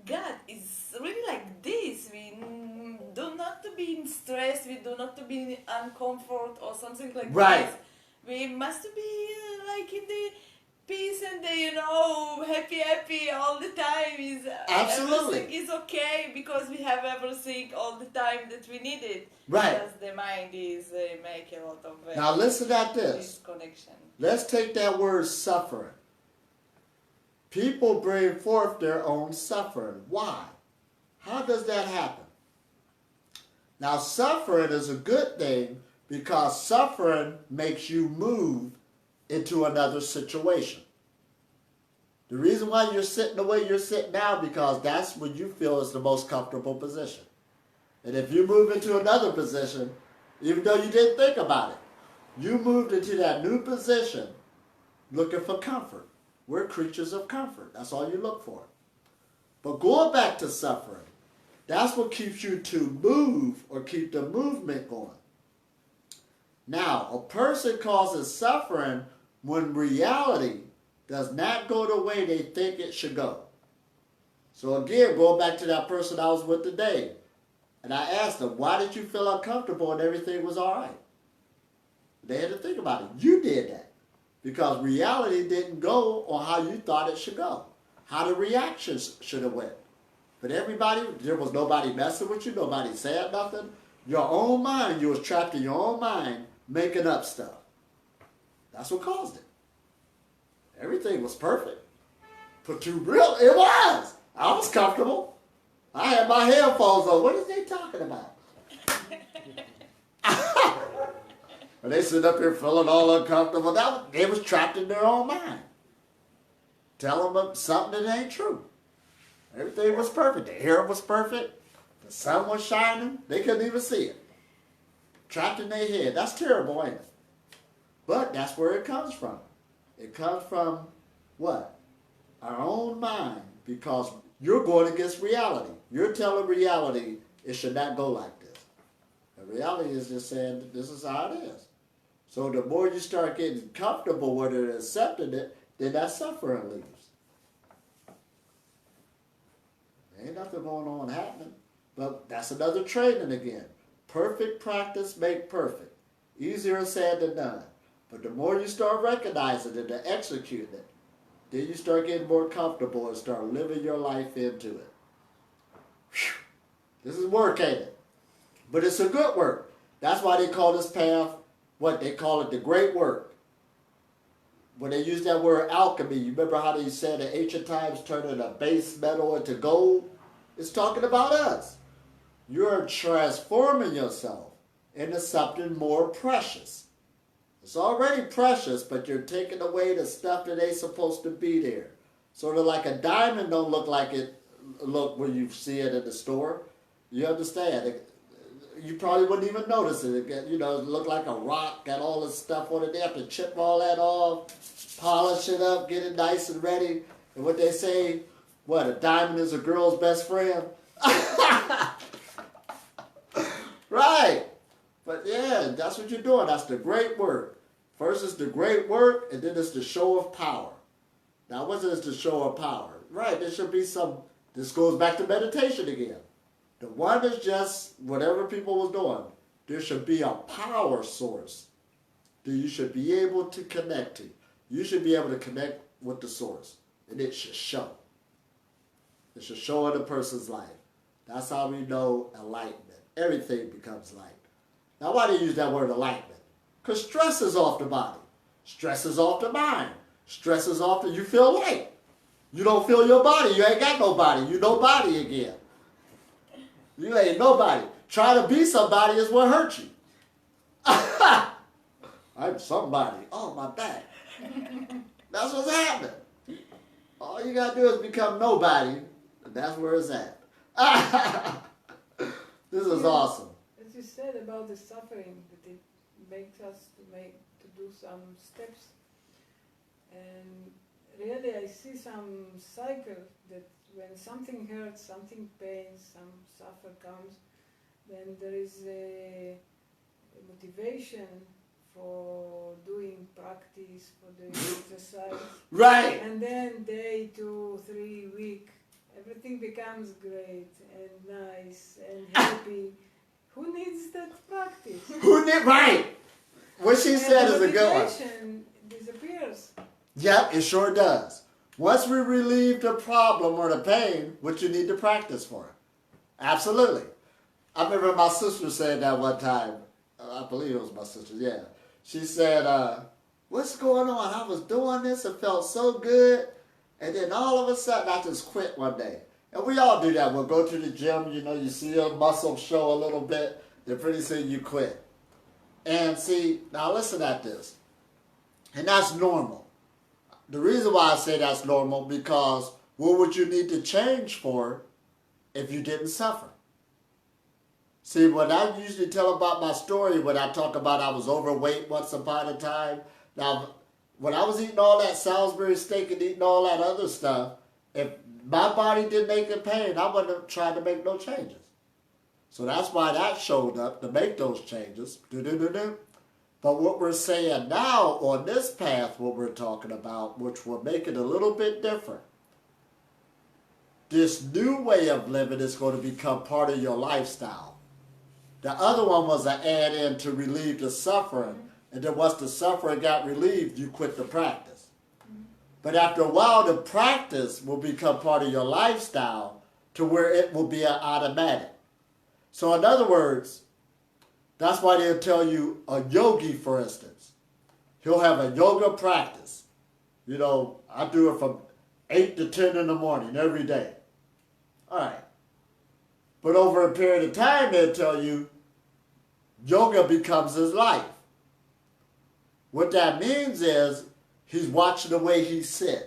God is really like this. We do not to be in stress, we do not to be in uncomfort or something like this. We must be like in the peace and the, you know, happy all the time. Absolutely. Everything is okay because we have everything all the time that we need it. Right. Because the mind is make a lot of now listen at this. Disconnection. Let's take that word suffering. People bring forth their own suffering. Why? How does that happen? Now suffering is a good thing because suffering makes you move into another situation. The reason why you're sitting the way you're sitting now because that's what you feel is the most comfortable position. And if you move into another position, even though you didn't think about it, you moved into that new position looking for comfort. We're creatures of comfort. That's all you look for. But going back to suffering, that's what keeps you to move or keep the movement going. Now, a person causes suffering when reality does not go the way they think it should go. So again, going back to that person I was with today, And I asked them, why did you feel uncomfortable and everything was all right? They had to think about it. You did that. Because reality didn't go on how you thought it should go. How the reactions should have went. But everybody, there was nobody messing with you. Nobody said nothing. Your own mind, you was trapped in your own mind making up stuff. That's what caused it. Everything was perfect. But it was. I was comfortable. I had my headphones on. What are they talking about? And they sit up here feeling all uncomfortable. They was trapped in their own mind. Telling them something that ain't true. Everything was perfect. The air was perfect. The sun was shining. They couldn't even see it. Trapped in their head. That's terrible, ain't it? But that's where it comes from. It comes from what? Our own mind. Because you're going against reality. You're telling reality it should not go like this. And reality is just saying that this is how it is. So the more you start getting comfortable with it and accepting it, then that suffering leaves. There ain't nothing going on happening. But that's another training again. Perfect practice make perfect. Easier said than done. But the more you start recognizing it and executing it, then you start getting more comfortable and start living your life into it. Whew. This is work, ain't it? But it's a good work. That's why they call this path, what they call it, the great work. When they use that word alchemy, you remember how they said in ancient times turning a base metal into gold? It's talking about us. You're transforming yourself into something more precious. It's already precious, but you're taking away the stuff that ain't supposed to be there. Sort of like a diamond don't look like it look when you see it in the store. You understand? You probably wouldn't even notice it. It looked like a rock, got all this stuff on it. They have to chip all that off, polish it up, get it nice and ready. And what they say, what, a diamond is a girl's best friend? Right. But yeah, that's what you're doing. That's the great work. First is the great work, and then it's the show of power. Now, what is the show of power? Right, there should be some, this goes back to meditation again. The one is just whatever people was doing. There should be a power source that you should be able to connect to. You should be able to connect with the source, and it should show. It should show in a person's life. That's how we know enlightenment. Everything becomes light. Now, why do you use that word enlightenment? Because stress is off the body. Stress is off the mind. Stress is off you feel light. You don't feel your body. You ain't got nobody. You nobody again. You ain't nobody. Trying to be somebody is what hurt you. I'm somebody. Oh, my back. That's what's happening. All you got to do is become nobody, and that's where it's at. This is awesome. As you said about the suffering, that it makes us to do some steps. And really I see some cycle that when something hurts, something pains, some suffer comes, then there is a motivation for doing practice, for the exercise. Right. And then day 2, 3 week, everything becomes great and nice and happy. Who needs that practice? Right. What she said is a good one. Motivation disappears. Yep, it sure does. Once we relieve the problem or the pain, what you need to practice for it. Absolutely. I remember my sister said that one time. I believe it was my sister, yeah. She said, what's going on? I was doing this, it felt so good, and then all of a sudden I just quit one day. And we all do that. We'll go to the gym, you see your muscle show a little bit, then pretty soon you quit. And see, now listen at this. And that's normal. The reason why I say that's normal, because what would you need to change for if you didn't suffer? See, when I usually tell about my story, when I talk about I was overweight once upon a time, now, when I was eating all that Salisbury steak and eating all that other stuff, if my body didn't make it pain, I wouldn't have tried to make no changes. So that's why that showed up, to make those changes. But what we're saying now on this path, what we're talking about, which will make it a little bit different, this new way of living is going to become part of your lifestyle. The other one was an add-in to relieve the suffering, and then once the suffering got relieved, you quit the practice. But after a while, the practice will become part of your lifestyle to where it will be an automatic. So in other words, that's why they'll tell you a yogi, for instance, he'll have a yoga practice. You know, I do it from 8 to 10 in the morning every day. All right. But over a period of time, they'll tell you yoga becomes his life. What that means is he's watching the way he sits.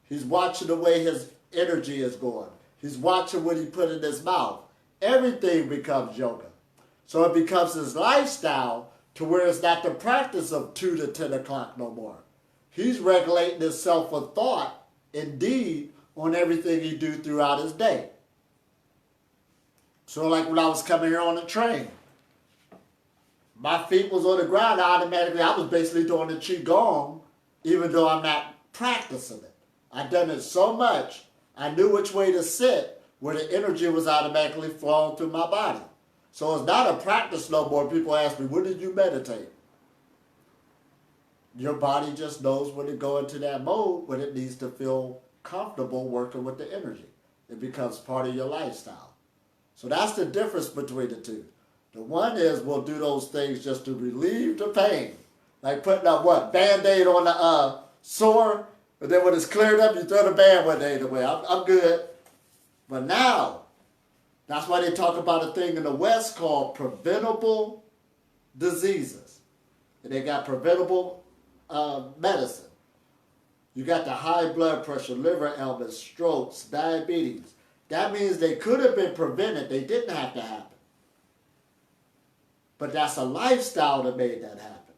He's watching the way his energy is going. He's watching what he put in his mouth. Everything becomes yoga. So it becomes his lifestyle to where it's not the practice of 2 to 10 o'clock no more. He's regulating himself with thought, indeed, on everything he do throughout his day. So like when I was coming here on the train, my feet was on the ground, I was basically doing the Qigong, even though I'm not practicing it. I've done it so much, I knew which way to sit, where the energy was automatically flowing through my body. So it's not a practice no more. People ask me, when did you meditate? Your body just knows when to go into that mode, when it needs to feel comfortable working with the energy. It becomes part of your lifestyle. So that's the difference between the two. The one is we'll do those things just to relieve the pain. Like putting a Band-Aid on the sore, and then when it's cleared up, you throw the Band-Aid away. I'm good. But now, that's why they talk about a thing in the West called preventable diseases. And they got preventable medicine. You got the high blood pressure, liver ailments, strokes, diabetes. That means they could have been prevented. They didn't have to happen. But that's a lifestyle that made that happen.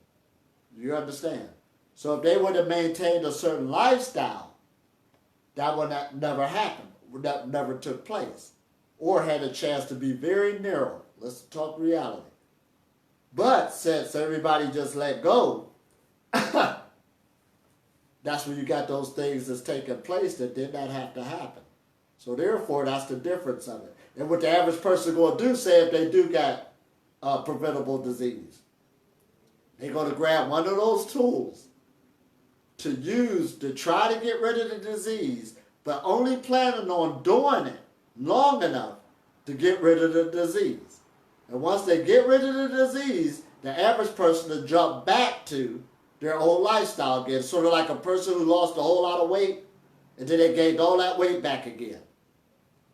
You understand? So if they would have maintained a certain lifestyle, that would never happen. That never took place. Or had a chance to be very narrow. Let's talk reality. But since everybody just let go, that's when you got those things that's taking place that did not have to happen. So therefore, that's the difference of it. And what the average person going to do, say if they do got preventable disease, they're going to grab one of those tools to use to try to get rid of the disease, but only planning on doing it long enough to get rid of the disease. And once they get rid of the disease, the average person will jump back to their old lifestyle again, sort of like a person who lost a whole lot of weight and then they gained all that weight back again.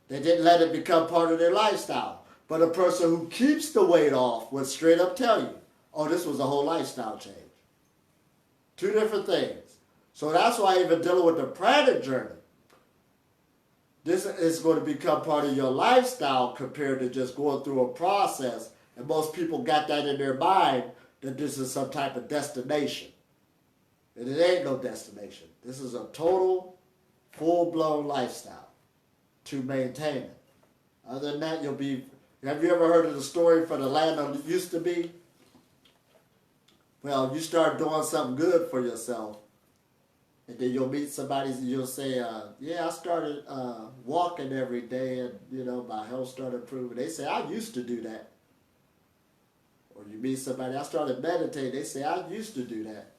They didn't let it become part of their lifestyle. But a person who keeps the weight off would straight up tell you, oh, this was a whole lifestyle change. Two different things. So that's why even dealing with the Pranic journey, this is going to become part of your lifestyle compared to just going through a process. And most people got that in their mind that this is some type of destination. And it ain't no destination. This is a total, full-blown lifestyle to maintain it. Other than that, you'll be... Have you ever heard of the story for the land that used to be? Well, you start doing something good for yourself, and then you'll meet somebody and you'll say, yeah, I started walking every day and, my health started improving. They say, I used to do that. Or you meet somebody, I started meditating. They say, I used to do that.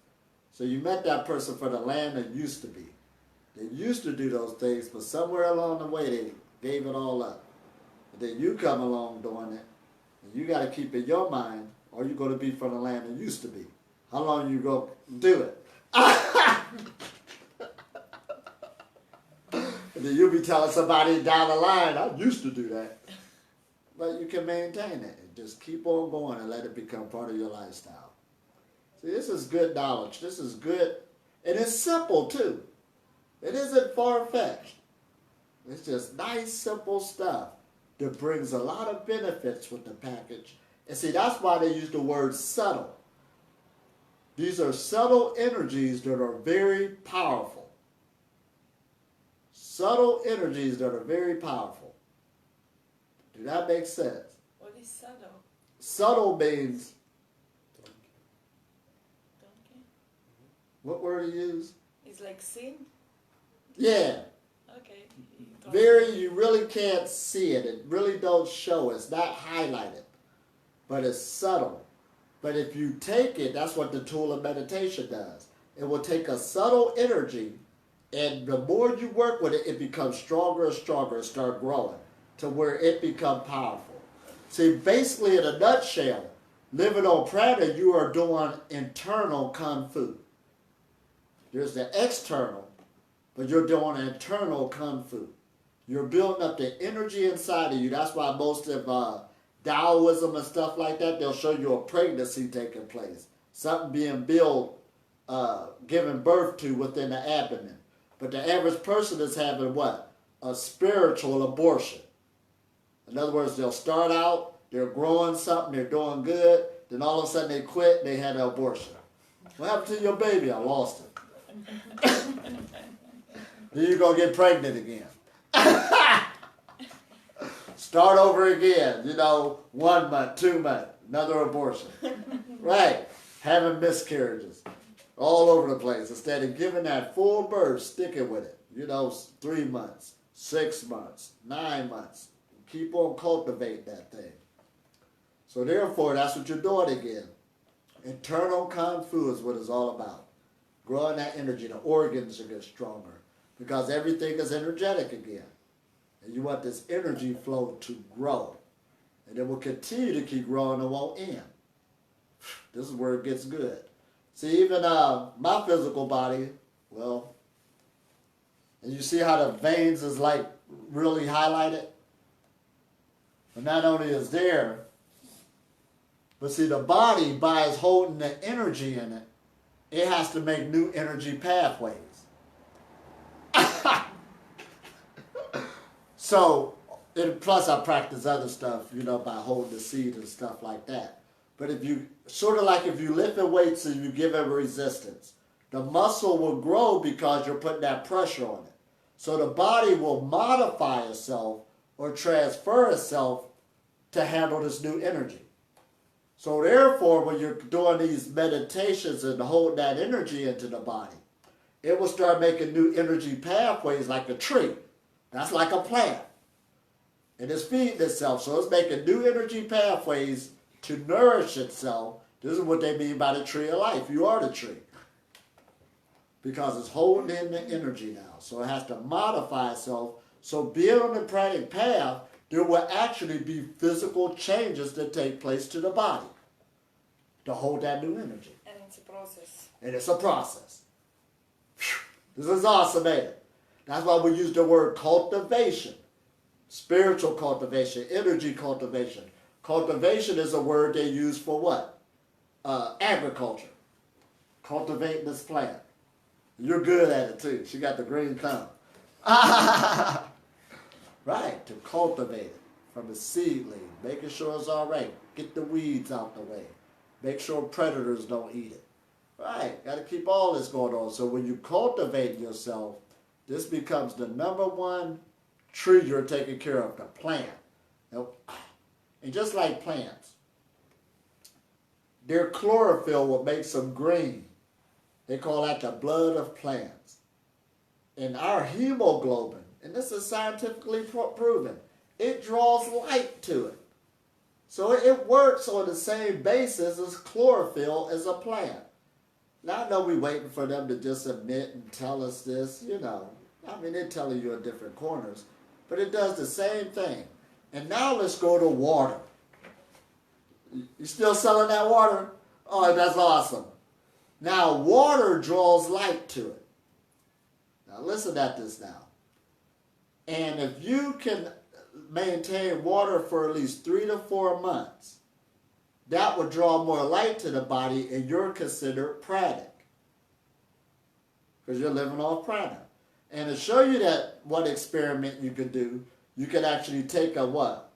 So you met that person for the land that used to be. They used to do those things, but somewhere along the way they gave it all up. And then you come along doing it, and you got to keep in your mind, are you going to be from the land that used to be? How long you going to do it? And then you'll be telling somebody down the line, I used to do that. But you can maintain it and just keep on going and let it become part of your lifestyle. See, this is good knowledge. This is good. And it's simple, too. It isn't far-fetched. It's just nice, simple stuff that brings a lot of benefits with the package. And see, that's why they use the word subtle. These are subtle energies that are very powerful. Subtle energies that are very powerful. Do that make sense? What is subtle? Subtle means... Donkey? What word do you use? It's like sin? Yeah. Okay. You really can't see it. It really don't show. It's not highlighted, but it's subtle. But if you take it, that's what the tool of meditation does. It will take a subtle energy, and the more you work with it, it becomes stronger and stronger and start growing to where it becomes powerful. See, basically in a nutshell, living on prana, you are doing internal kung fu. There's the external, but you're doing internal kung fu. You're building up the energy inside of you. That's why most of Taoism and stuff like that, they'll show you a pregnancy taking place. Something being built, given birth to within the abdomen. But the average person is having what? A spiritual abortion. In other words, they'll start out, they're growing something, they're doing good, then all of a sudden they quit, they had an abortion. What happened to your baby? I lost it. Then you're going to get pregnant again. Start over again, 1 month, 2 months, another abortion. Right, having miscarriages all over the place. Instead of giving that full birth, sticking with it, 3 months, 6 months, 9 months. Keep on cultivating that thing. So therefore, that's what you're doing again. Internal kung fu is what it's all about. Growing that energy, the organs will get stronger because everything is energetic again. And you want this energy flow to grow. And it will continue to keep growing and won't end. This is where it gets good. See, even my physical body, and you see how the veins is like really highlighted? But not only is there, but see the body, by its holding the energy in it, it has to make new energy pathways. So, plus I practice other stuff, by holding the seed and stuff like that. But if you, sort of like if you lift the weights and you give it resistance, the muscle will grow because you're putting that pressure on it. So the body will modify itself or transfer itself to handle this new energy. So therefore, when you're doing these meditations and holding that energy into the body, it will start making new energy pathways like a tree. That's like a plant. And it's feeding itself. So it's making new energy pathways to nourish itself. This is what they mean by the tree of life. You are the tree. Because it's holding in the energy now. So it has to modify itself. So being on the pranic path, there will actually be physical changes that take place to the body to hold that new energy. And it's a process. And it's a process. This is awesome, ain't it? That's why we use the word cultivation. Spiritual cultivation, energy cultivation. Cultivation is a word they use for what? Agriculture. Cultivating this plant. You're good at it too. She got the green thumb. Right, to cultivate it from the seedling, making sure it's all right. Get the weeds out the way. Make sure predators don't eat it. Right, got to keep all this going on. So when you cultivate yourself, this becomes the #1 tree you're taking care of, the plant. And just like plants, their chlorophyll will make them green. They call that the blood of plants. And our hemoglobin, and this is scientifically proven, it draws light to it. So it works on the same basis as chlorophyll as a plant. Now I know we're waiting for them to just admit and tell us this, they're telling you in different corners, but it does the same thing. And now let's go to water. You still selling that water? Oh, that's awesome. Now water draws light to it. Now listen at this now. And if you can maintain water for at least 3 to 4 months, that would draw more light to the body and you're considered pranic. Because you're living off prana. And to show you that one experiment you could do, you could actually take a what?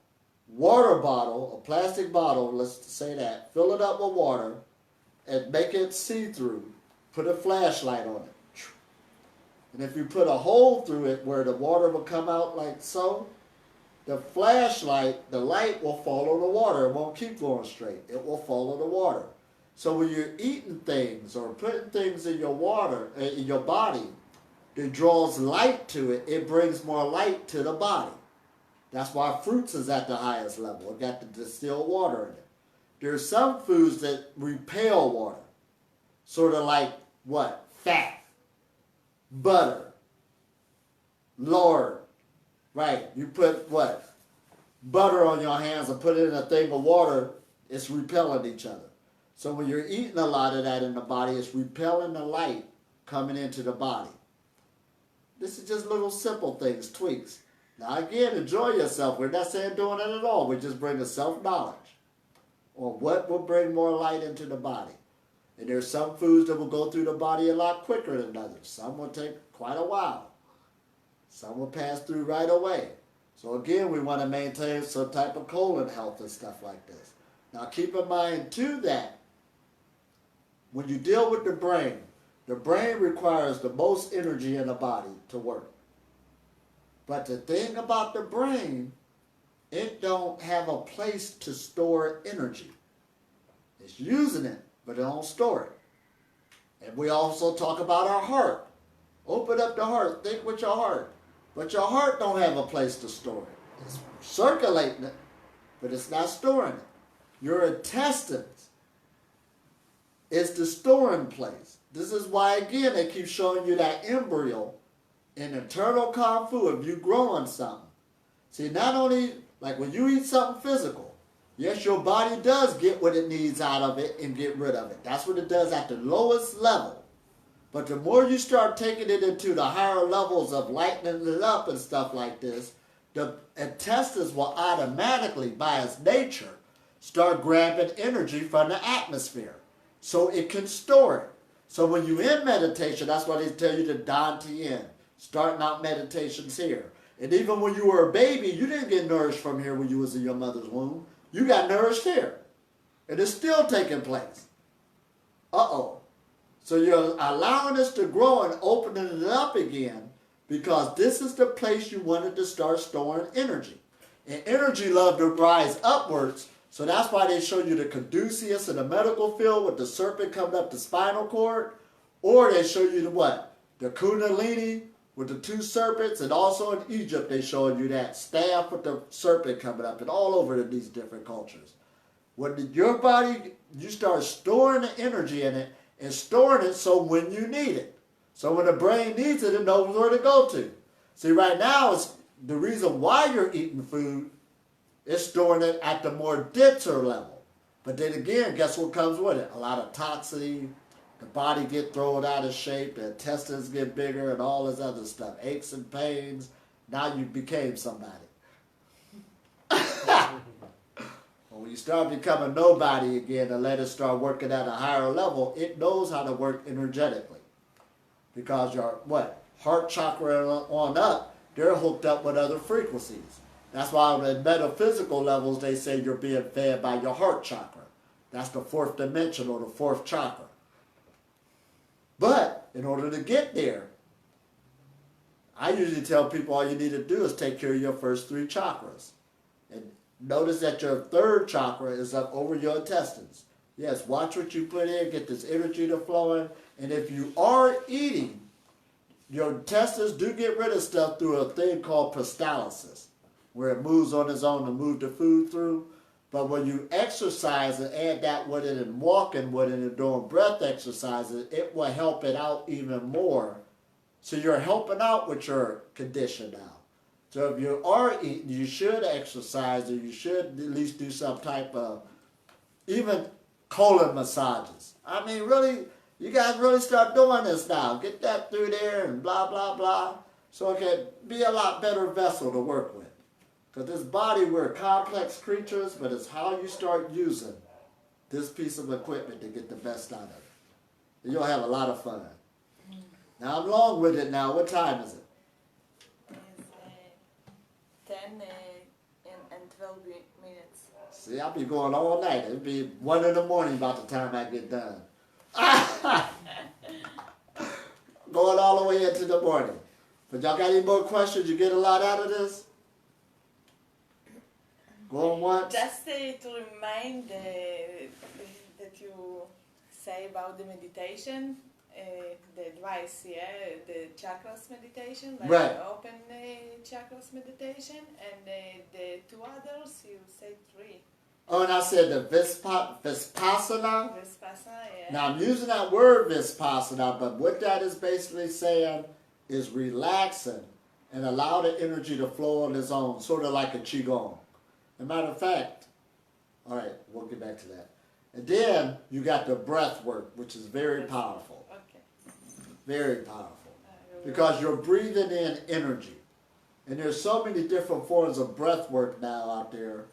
Water bottle, a plastic bottle, let's say that, fill it up with water and make it see-through. Put a flashlight on it. And if you put a hole through it where the water will come out like so, the flashlight, the light will follow the water. It won't keep going straight. It will follow the water. So when you're eating things or putting things in your water, in your body, it draws light to it. It brings more light to the body. That's why fruits is at the highest level. It got the distilled water in it. There's some foods that repel water. Sort of like what? Fat, butter, lard. Right. You put what? Butter on your hands and put it in a thing of water, it's repelling each other. So when you're eating a lot of that in the body, it's repelling the light coming into the body. This is just little simple things, tweaks. Now again, enjoy yourself. We're not saying doing it at all. We're just bringing self-knowledge on what will bring more light into the body. And there's some foods that will go through the body a lot quicker than others. Some will take quite a while. Some will pass through right away. So again, we want to maintain some type of colon health and stuff like this. Now keep in mind too that when you deal with the brain requires the most energy in the body to work. But the thing about the brain, it don't have a place to store energy. It's using it, but it don't store it. And we also talk about our heart. Open up the heart, think with your heart. But your heart don't have a place to store it. It's circulating it, but it's not storing it. Your intestines is the storing place. This is why, again, they keep showing you that embryo in internal kung fu if you growing something. See, not only, like when you eat something physical, yes, your body does get what it needs out of it and get rid of it. That's what it does at the lowest level. But the more you start taking it into the higher levels of lightening it up and stuff like this, the intestines will automatically, by its nature, start grabbing energy from the atmosphere. So it can store it. So when you're in meditation, that's why they tell you to Dan Tien, starting out meditations here. And even when you were a baby, you didn't get nourished from here when you was in your mother's womb. You got nourished here. And it's still taking place. Uh-oh. So you're allowing us to grow and opening it up again because this is the place you wanted to start storing energy. And energy love to rise upwards, so that's why they show you the caduceus in the medical field with the serpent coming up the spinal cord, or they show you the what? The kundalini with the two serpents, and also in Egypt they showed you that staff with the serpent coming up, and all over these different cultures. When your body, you start storing the energy in it, and storing it so when you need it. So when the brain needs it, it knows where to go to. See, right now, it's the reason why you're eating food is storing it at the more denser level. But then again, guess what comes with it? A lot of toxicity, the body get thrown out of shape, the intestines get bigger, and all this other stuff. Aches and pains. Now you became somebody. When you start becoming nobody again and let it start working at a higher level, it knows how to work energetically. Because your, heart chakra on up, they're hooked up with other frequencies. That's why on the metaphysical levels, they say you're being fed by your heart chakra. That's the fourth dimension or the fourth chakra. But in order to get there, I usually tell people all you need to do is take care of your first three chakras. And notice that your third chakra is up over your intestines. Yes, watch what you put in, get this energy to flow in. And if you are eating, your intestines do get rid of stuff through a thing called peristalsis, where it moves on its own to move the food through. But when you exercise and add that with it and walking with it and doing breath exercises, it will help it out even more. So you're helping out with your condition now. So if you are eating, you should exercise, or you should at least do some type of, even colon massages. I mean, really, you guys really start doing this now. Get that through there and blah, blah, blah. So it can be a lot better vessel to work with. Because this body, we're complex creatures, but it's how you start using this piece of equipment to get the best out of it. And you'll have a lot of fun. Now I'm long with it now. What time is it? 10 and 12 minutes. See, I'll be going all night. It'll be 1 in the morning by the time I get done. Going all the way into the morning. But y'all got any more questions? You get a lot out of this? Going once? Just to remind that you say about the meditation, the advice, the chakras meditation, like Right. the open chakras meditation, and the two others, you say 3. Oh, and I said the Vipassana. Vipassana, yeah. Now I'm using that word Vipassana, but what that is basically saying is relaxing and allow the energy to flow on its own, sort of like a Qigong. As a matter of fact, all right, we'll get back to that. And then you got the breath work, which is very powerful. Okay. Very powerful. Because you're breathing in energy. And there's so many different forms of breath work now out there.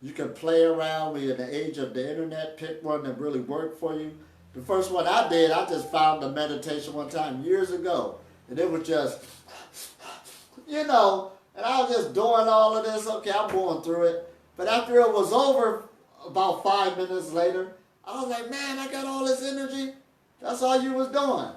You can play around. We're in the age of the internet. Pick one that really worked for you. The first one I did, I just found a meditation one time years ago. And it was just, and I was just doing all of this. Okay, I'm going through it. But after it was over, about 5 minutes later, I was like, man, I got all this energy. That's all you was doing.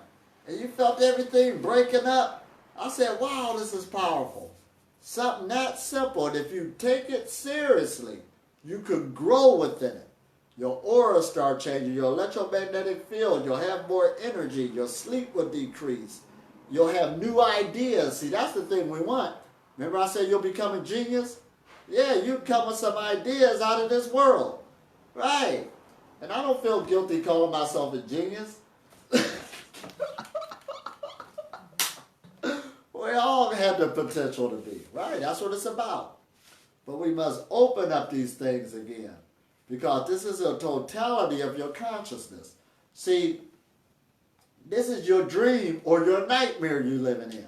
And you felt everything breaking up. I said, wow, this is powerful. Something that simple. And if you take it seriously, you could grow within it. Your aura start changing. Your electromagnetic field, you'll have more energy. Your sleep will decrease. You'll have new ideas. See, that's the thing we want. Remember I said you'll become a genius? Yeah, you come with some ideas out of this world. Right. And I don't feel guilty calling myself a genius. We all have the potential to be. Right, that's what it's about. But we must open up these things again. Because this is a totality of your consciousness. See, this is your dream or your nightmare you're living in.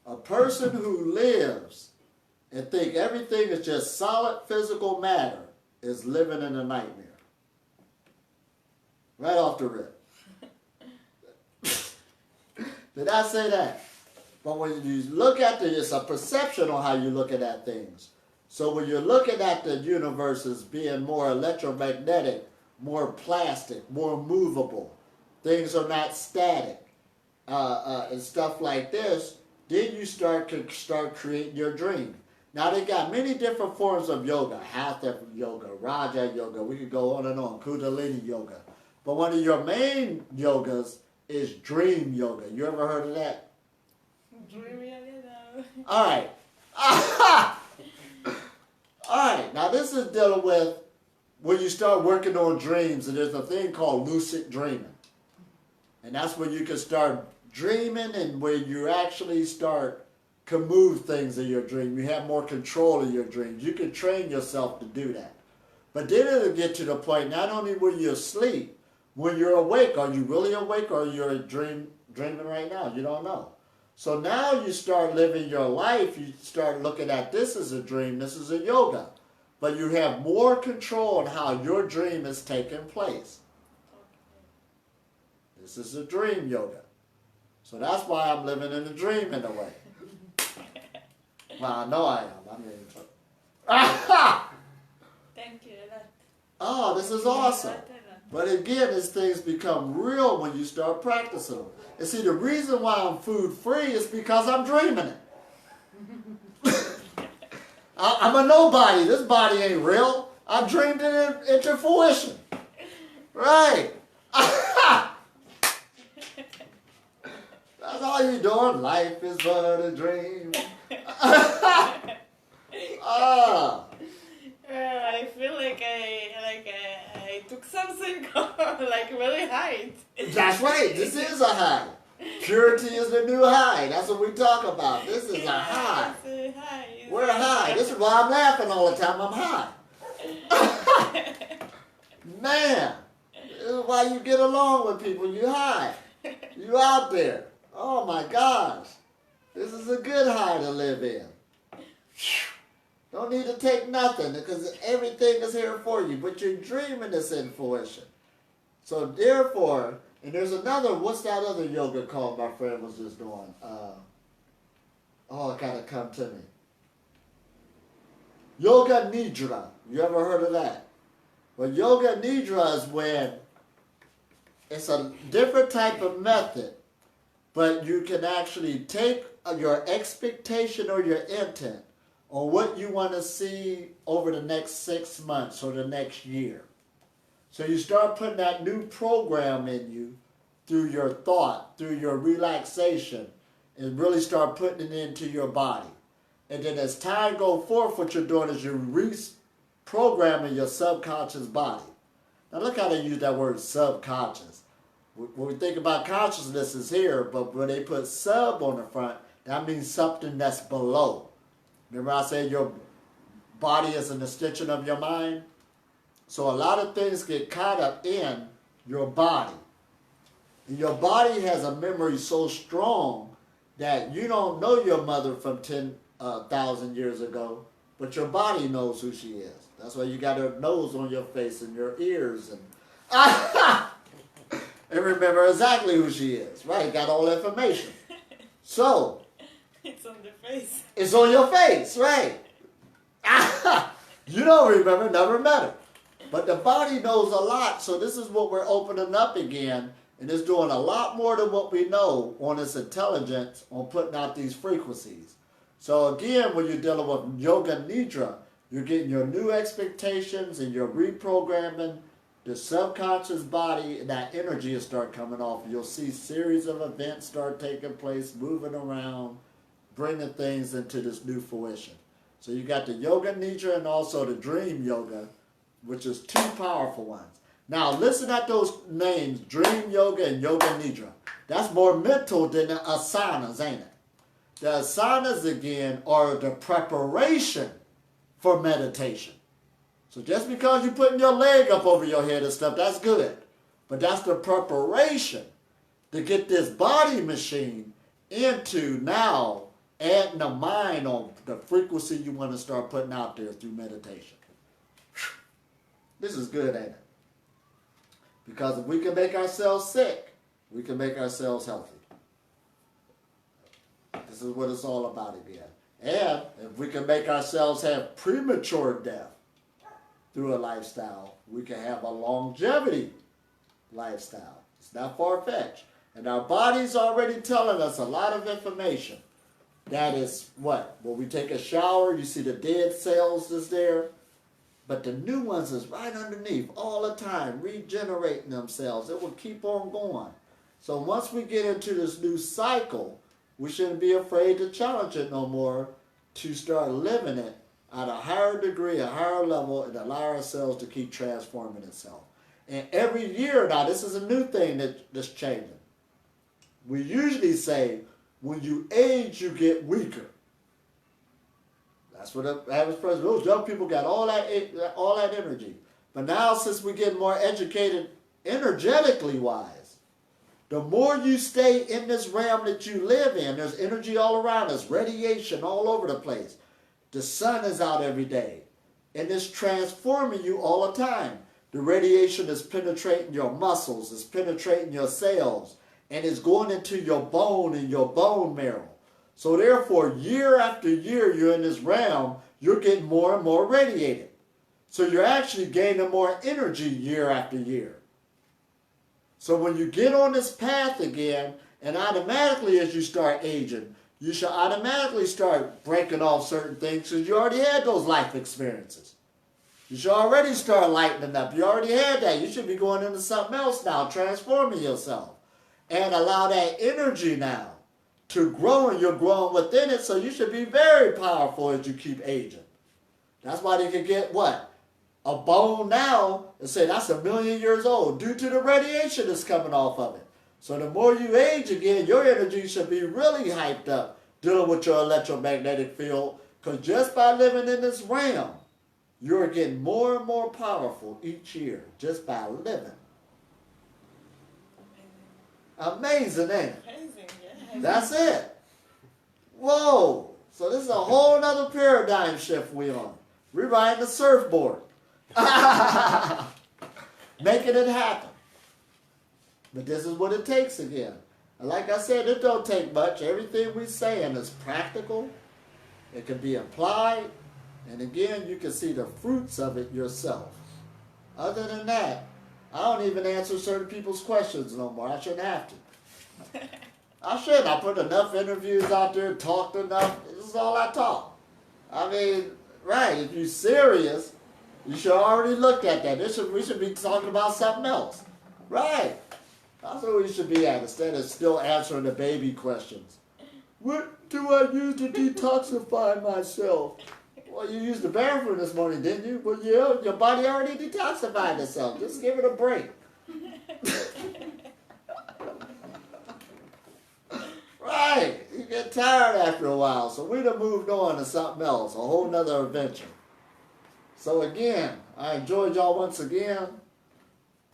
A person who lives and think everything is just solid physical matter is living in a nightmare. Right off the rip. Did I say that? But when you look at it's a perception on how you're looking at things. So when you're looking at the universe as being more electromagnetic, more plastic, more movable, things are not static, and stuff like this, then you start creating your dream. Now they got many different forms of yoga, Hatha yoga, Raja yoga, we could go on and on, Kundalini yoga. But one of your main yogas is dream yoga. You ever heard of that? Dream yoga, no. All right. All right. Now this is dealing with when you start working on dreams, and there's a thing called lucid dreaming. And that's when you can start dreaming and where you actually can move things in your dream. You have more control of your dreams. You can train yourself to do that. But then it'll get to the point, not only when you're asleep, when you're awake. Are you really awake or you're dreaming right now? You don't know. So now you start living your life. You start looking at this as a dream. This is a yoga. But you have more control on how your dream is taking place. This is a dream yoga. So that's why I'm living in a dream in a way. Well, I know I am. Thank you a lot. Oh, this is awesome. But again, these things become real when you start practicing them. And see, the reason why I'm food free is because I'm dreaming it. I'm a nobody. This body ain't real. I dreamed it into fruition. Right. That's all you're doing. Life is but a dream. I feel like I took something like very high. That's right. This is a high. Purity is the new high. That's what we talk about. This is a high. It's a high. We're high. This is why I'm laughing all the time. I'm high. Man, this is why you get along with people. You high. You out there. Oh my gosh. This is a good high to live in. Don't need to take nothing because everything is here for you. But you're dreaming this in fruition. So therefore, and there's another, what's that other yoga called my friend was just doing? It kind of come to me. Yoga Nidra. You ever heard of that? Well, Yoga Nidra is when it's a different type of method, but you can actually take your expectation or your intent on what you want to see over the next 6 months or the next year. So you start putting that new program in you through your thought, through your relaxation, and really start putting it into your body. And then as time goes forth, what you're doing is you're reprogramming your subconscious body. Now look how they use that word subconscious. When we think about consciousness is here, but when they put sub on the front, that means something that's below. Remember I said your body is an extension of your mind? So a lot of things get caught up in your body. And your body has a memory so strong that you don't know your mother from 10,000 years ago, but your body knows who she is. That's why you got her nose on your face and your ears and and remember exactly who she is. Right? Got all the information. So It's on the face. it's on your face, right? You don't remember, never met her. But the body knows a lot, so this is what we're opening up again, and it's doing a lot more than what we know on its intelligence on putting out these frequencies. So again, when you're dealing with Yoga Nidra, you're getting your new expectations and you're reprogramming the subconscious body, and that energy will start coming off. You'll see series of events start taking place, moving around, bringing things into this new fruition. So you got the Yoga Nidra and also the Dream Yoga, which is two powerful ones. Now listen at those names, Dream Yoga and Yoga Nidra. That's more mental than the asanas, ain't it? The asanas, again, are the preparation for meditation. So just because you're putting your leg up over your head and stuff, that's good. But that's the preparation to get this body machine into now adding the mind on the frequency you want to start putting out there through meditation. This is good, ain't it? Because if we can make ourselves sick, we can make ourselves healthy. This is what it's all about again. And if we can make ourselves have premature death through a lifestyle, we can have a longevity lifestyle. It's not far-fetched. And our body's already telling us a lot of information. That is what? When we take a shower, you see the dead cells that's there. But the new ones is right underneath all the time, regenerating themselves. It will keep on going. So once we get into this new cycle, we shouldn't be afraid to challenge it no more, to start living it at a higher degree, a higher level, and allow ourselves to keep transforming itself. And every year now, this is a new thing that's changing. We usually say, when you age, you get weaker. That's what the average person, those young people got all that energy. But now, since we get more educated energetically wise, the more you stay in this realm that you live in, there's energy all around us, radiation all over the place. The sun is out every day, and it's transforming you all the time. The radiation is penetrating your muscles, it's penetrating your cells, and it's going into your bone and your bone marrow. So therefore, year after year, you're in this realm, you're getting more and more radiated. So you're actually gaining more energy year after year. So when you get on this path again, and automatically as you start aging, you should automatically start breaking off certain things because you already had those life experiences. You should already start lightening up. You already had that. You should be going into something else now, transforming yourself. And allow that energy now to grow, and you're growing within it, so you should be very powerful as you keep aging. That's why they can get what? A bone now and say that's 1,000,000 years old due to the radiation that's coming off of it. So the more you age again, your energy should be really hyped up dealing with your electromagnetic field, because just by living in this realm, you're getting more and more powerful each year just by living. Amazing, ain't it? Amazing, yeah. That's it. Whoa. So this is a whole other paradigm shift we on. We're riding the surfboard. Making it happen. But this is what it takes again. And like I said, it don't take much. Everything we're saying is practical. It can be applied. And again, you can see the fruits of it yourself. Other than that, I don't even answer certain people's questions no more. I shouldn't have to. I shouldn't. I put enough interviews out there, talked enough. This is all I talk. I mean, right, if you're serious, you should already look at that. We should be talking about something else. Right. That's where we should be at, instead of still answering the baby questions. What do I use to detoxify myself? Well, you used the bathroom this morning, didn't you? Well, yeah, your body already detoxified itself. Just give it a break. Right. You get tired after a while. So we'd have moved on to something else, a whole nother adventure. So again, I enjoyed y'all once again.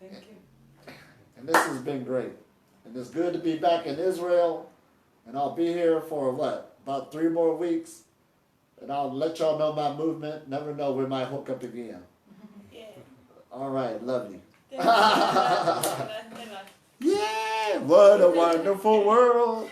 Thank you. And this has been great. And it's good to be back in Israel. And I'll be here for what? About 3 more weeks. And I'll let y'all know my movement. Never know, we might hook up again. Yeah. All right, love you. Thank you. Yeah, what a wonderful world.